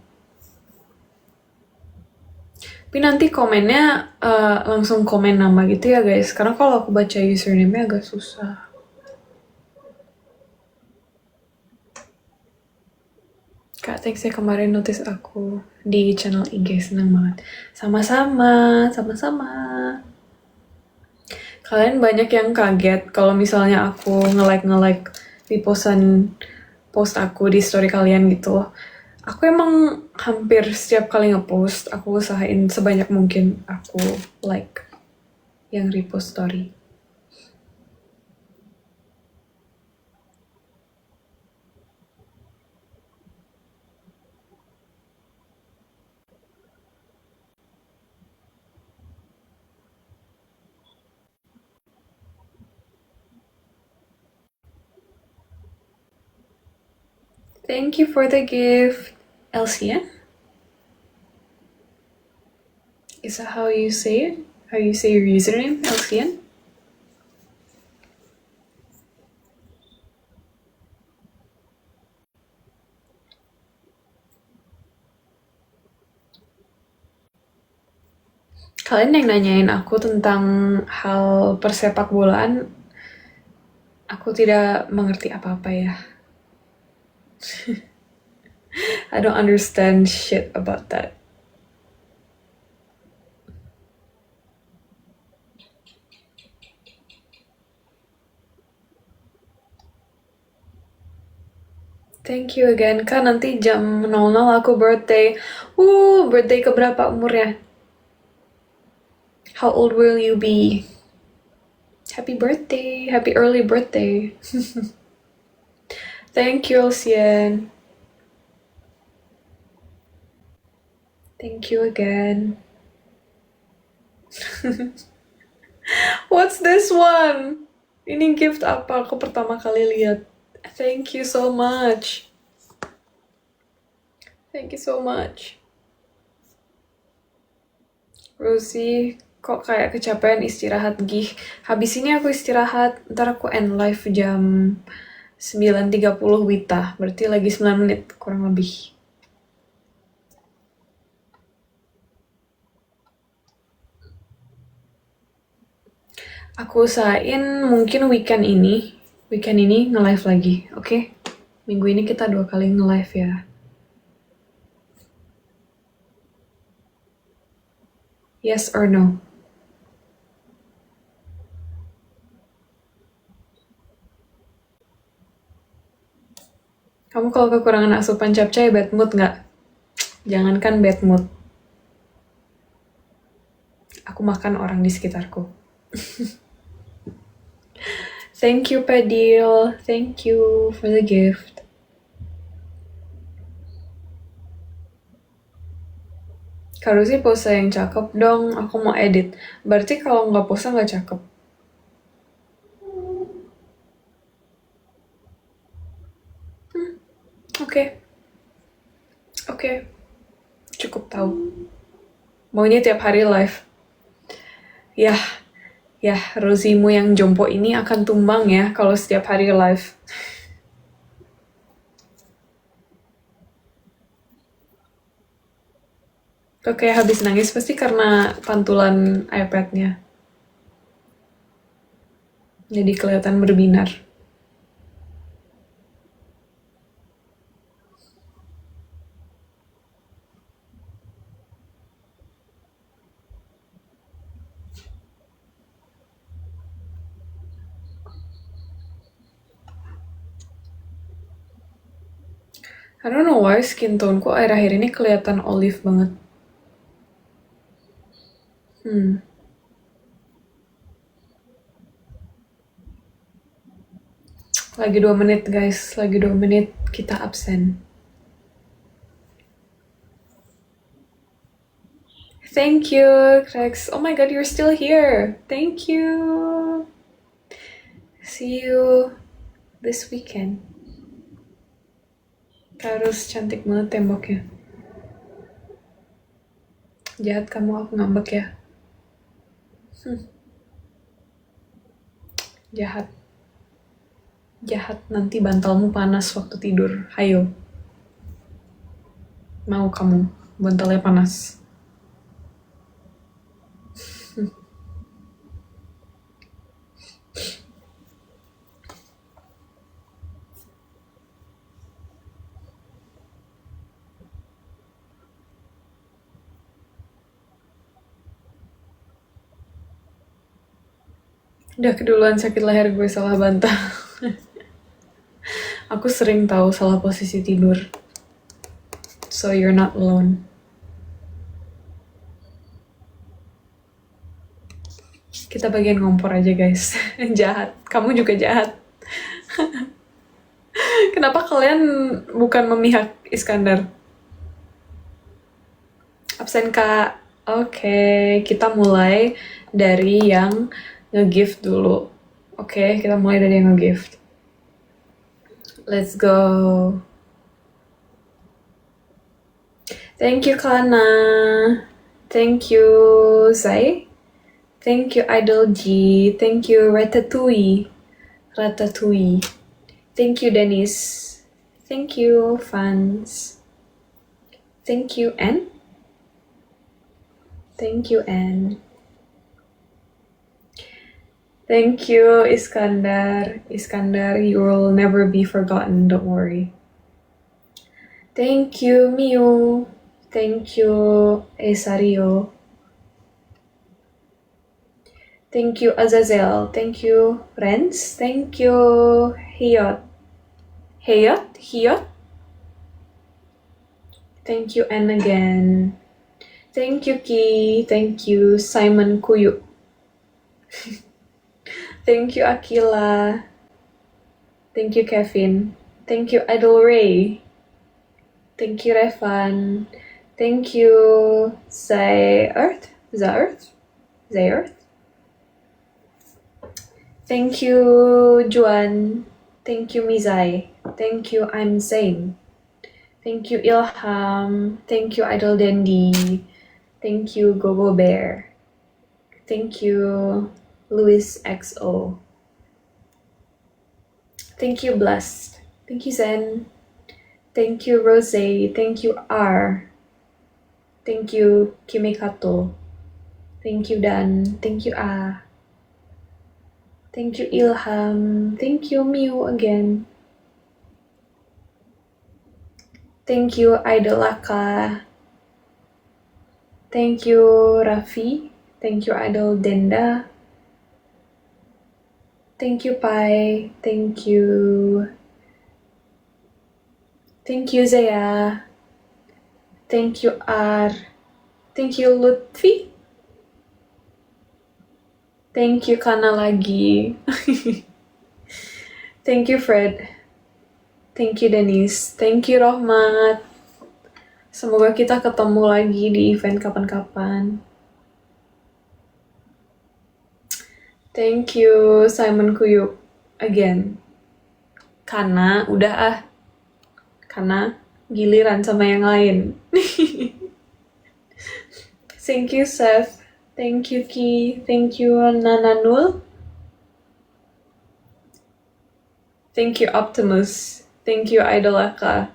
Tapi nanti komennya langsung komen nama gitu ya guys. Karena kalau aku baca username-nya agak susah. Kak, thanks ya kemarin notice aku di channel IG, seneng banget. Sama-sama, sama-sama. Kalian banyak yang kaget kalau misalnya aku nge-like di post aku di story kalian gitu. Aku emang hampir setiap kali nge-post, aku usahain sebanyak mungkin aku like yang repost story. Thank you for the gift, Elsia. Is that how you say it? How you say your username, Elsian? Kalian yang nanyain aku tentang hal persepak bolaan, aku tidak mengerti apa-apa ya. I don't understand shit about that. Thank you again, Kak. Nanti jam 00 aku birthday. Birthday keberapa umurnya? How old will you be? Happy birthday. Happy early birthday. Thank you, Elsian. Thank you again. What's this one? Ini gift apa? Aku pertama kali lihat. Thank you so much. Thank you so much. Rosie, kok kayak kecapean istirahat gih. Habis ini aku istirahat, ntar aku end live jam 9.30 Wita. Berarti lagi 9 menit kurang lebih. Aku usahain mungkin weekend ini nge-live lagi, oke? Minggu ini kita 2 kali nge-live ya. Yes or no? Kamu kalau kekurangan asupan capcay bad mood nggak? Jangankan bad mood. Aku makan orang di sekitarku. Thank you, Padil. Thank you for the gift. Kalau sih pose yang cakep dong, aku mau edit. Berarti kalau nggak pose nggak cakep. Oke. Cukup tahu. Maunya tiap hari live. Ya, Rosimu yang jompo ini akan tumbang ya kalau setiap hari live. Kok kayak habis nangis pasti karena pantulan iPad-nya. Jadi kelihatan berbinar. I don't know why skin tone-ku akhir-akhir ini kelihatan olive banget. Lagi 2 menit guys, lagi 2 menit kita absen. Thank you, Rex. Oh my god, you're still here. Thank you. See you this weekend. Harus cantik banget temboknya. Jahat kamu, aku ngambek ya. Jahat. Jahat, nanti bantalmu panas waktu tidur. Hayo. Mau kamu, bantalnya panas. Udah keduluan sakit leher gue salah bantal. Aku sering tahu salah posisi tidur. So you're not alone. Kita bagian ngompor aja guys. Jahat. Kamu juga jahat. Kenapa kalian bukan memihak Iskandar? Absen Kak. Oke, kita mulai dari yang nge-gift dulu. Oke, kita mulai dari yang nge-gift. Let's go. Thank you, Kana. Thank you, Zai. Thank you, Idol G. Thank you, Ratatouille. Thank you, Dennis. Thank you, fans. Thank you, Anne. Thank you, Anne. Thank you, Iskandar. Iskandar, you will never be forgotten, don't worry. Thank you, Miu. Thank you, Esario. Thank you, Azazel. Thank you, Renz. Thank you, Hiot. Hiot? Thank you, Anne again. Thank you, Ki. Thank you, Simon Kuyu. Thank you, Akila. Thank you, Kevin. Thank you, Idol Ray. Thank you, Revan. Thank you, Zaearth. Thank you, Juan. Thank you, Mizai. Thank you, I'm Zain. Thank you, Ilham. Thank you, Idol Dandy. Thank you, Gogo Bear. Thank you, Luis XO. Thank you, Blessed. Thank you, Zen. Thank you, Rose. Thank you, R. Thank you, Kimikato. Thank you, Dan. Thank you, A. Thank you, Ilham. Thank you, Miu again. Thank you, Idolaka. Thank you, Raffi. Thank you, Idol Denda. Thank you, Pai. Thank you. Thank you, Zaya. Thank you, R. Thank you, Lutfi. Thank you, Kana lagi. Thank you, Fred. Thank you, Dennis. Thank you, Rohmat. Semoga kita ketemu lagi di event kapan-kapan. Thank you, Simon Kuyuk. Again. Kana, udah ah. Kana, giliran sama yang lain. Thank you, Seth. Thank you, Ki. Thank you, Nananul. Thank you, Optimus. Thank you, Idolaka.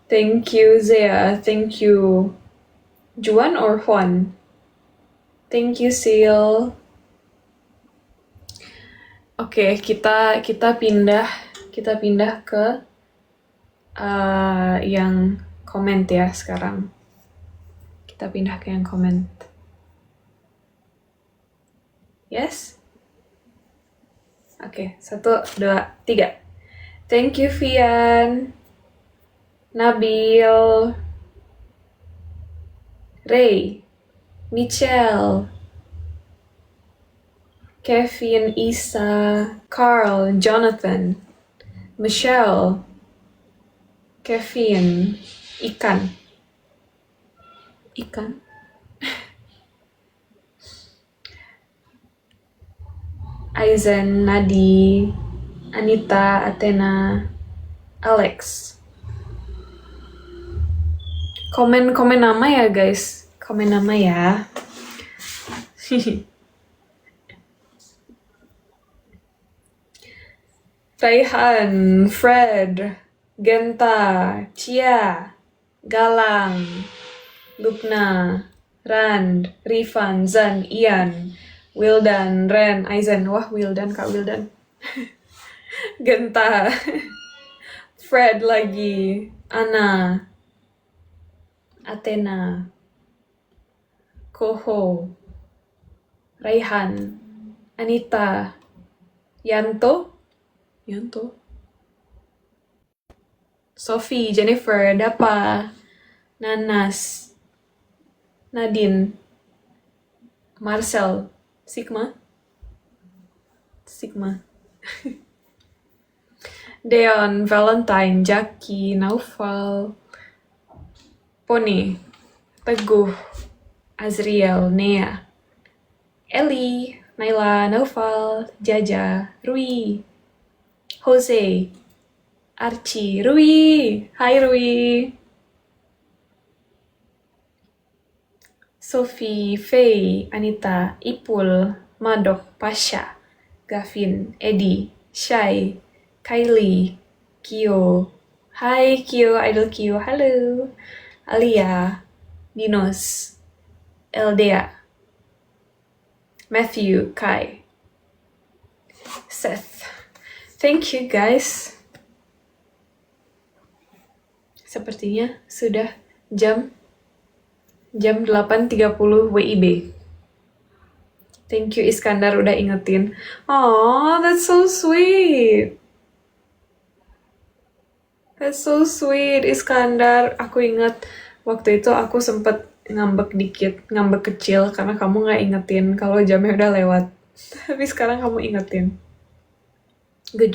Thank you, Zea. Thank you, Juan or Juan. Thank you, Seal. Oke, kita pindah ke yang comment ya sekarang. Kita pindah ke yang comment. Yes? Oke, 1, 2, 3. Thank you, Vian. Nabil. Ray. Michelle. Kevin, Isa. Carl, Jonathan. Michelle. Kevin. Ikan. Aizen, Nadi, Anita, Athena, Alex. Komen nama ya guys, komen nama ya. Raihan, Fred, Genta, Cia, Galang, Lupna, Rand, Rifan, Zan, Ian, Wildan, Ren, Aizen. Wah, Wildan, Kak Wildan. Genta, Fred lagi, Ana, Athena, Koho, Raihan, Anita, Yanto, Sophie, Jennifer, Dapa, Nanas, Nadine, Marcel, Sigma, Deon, Valentine, Jackie, Naufal, Pony, Teguh, Azriel, Nea, Ellie, Naila, Naufal, Jaja, Rui, Jose, Archie, Rui, hai Rui, Sophie, Faye, Anita, Ipul, Madok, Pasha, Gavin, Eddie, Shai, Kylie, Kyo, hai Kyo, idol Kyo, halo, Alia, Dinos, Eldea, Matthew, Kai, Seth. Thank you guys. Sepertinya sudah jam 8.30 WIB. Thank you Iskandar udah ingetin. Oh, that's so sweet. That's so sweet Iskandar. Aku ingat waktu itu aku sempet ngambek dikit, ngambek kecil karena kamu nggak ingetin kalau jamnya udah lewat. Tapi sekarang kamu ingetin. Good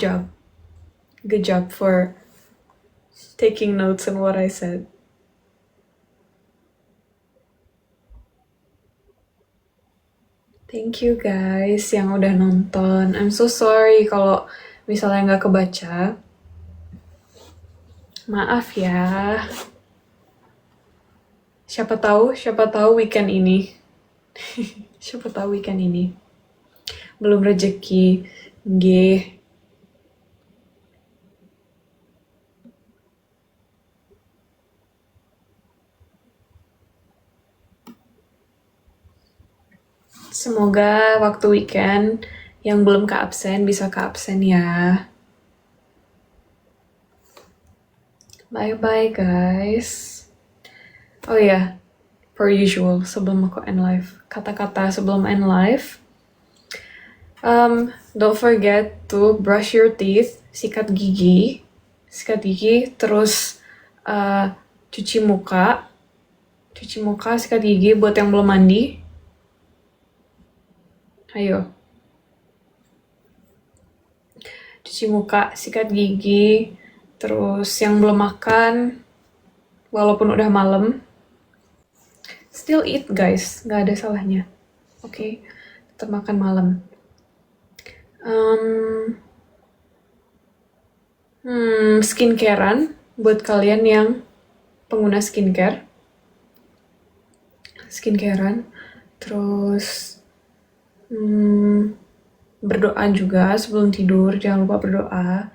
job for taking notes on what I said. Thank you guys yang udah nonton. I'm so sorry kalau misalnya nggak kebaca. Maaf ya. Siapa tahu weekend ini. Siapa tahu weekend ini. Belum rezeki. Nggih. Semoga waktu weekend yang belum keabsen bisa keabsen ya. Bye-bye guys. Oh ya, per usual sebelum aku end live. Kata-kata sebelum end live. Don't forget to brush your teeth, sikat gigi, terus cuci muka, sikat gigi buat yang belum mandi. Ayo. Cuci muka, sikat gigi, terus yang belum makan, walaupun udah malam, still eat guys, nggak ada salahnya. Oke, tetap makan malam. Skincarean buat kalian yang pengguna skincarean, terus berdoa juga sebelum tidur, jangan lupa berdoa.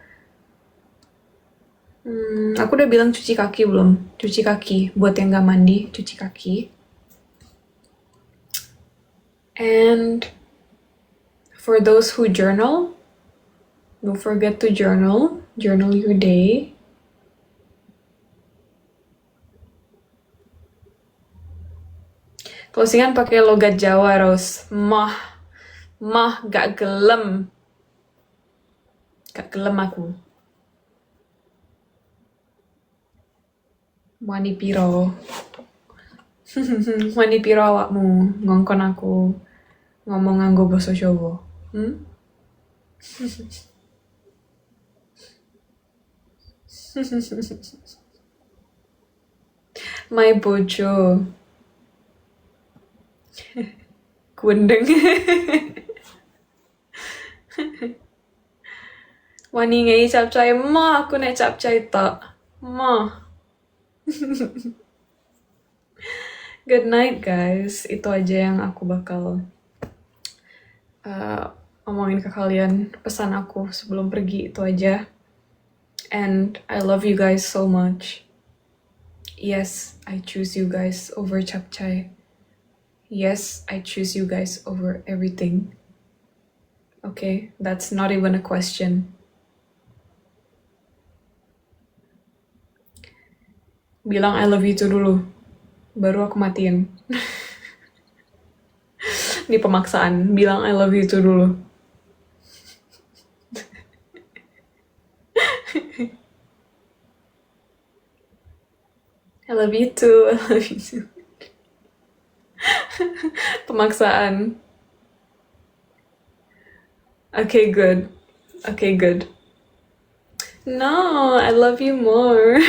Aku udah bilang cuci kaki belum? Cuci kaki, buat yang gak mandi, cuci kaki. And for those who journal, don't forget to journal your day. Closingan pakai logat Jawa, Rose. Mah, gak gelem aku. Wani piro awakmu ngongkon aku ngomong nganggo basa Jawa. My bojo. Gundeng. Wani ngai capcay ma aku naik capcay tak. Ma. Good night guys. Itu aja yang aku bakal omongin ke kalian. Pesan aku sebelum pergi itu aja. And I love you guys so much. Yes, I choose you guys over capcay. Yes, I choose you guys over everything. Okay, that's not even a question. Bilang I love you too dulu, baru aku matiin. Ini pemaksaan, bilang I love you too dulu. I love you too, I love you too. Pemaksaan. Okay, good. Okay, good. No, I love you more.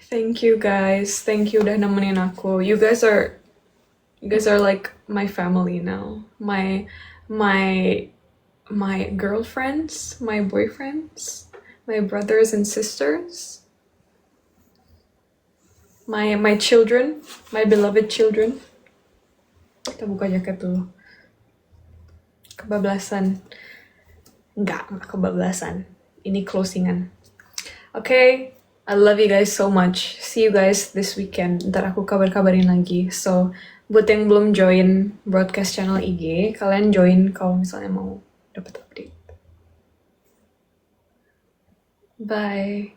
Thank you guys. Thank you udah nemenin aku. You guys are like my family now. My girlfriends, my boyfriends, my brothers and sisters, my children, my beloved children. Kita buka jaket dulu. Kebablasan. Enggak kebablasan. Ini closingan. Okay, I love you guys so much. See you guys this weekend. Ntar aku kabar-kabarin lagi. So, buat yang belum join broadcast channel IG, kalian join kalau misalnya mau dapat update. Bye.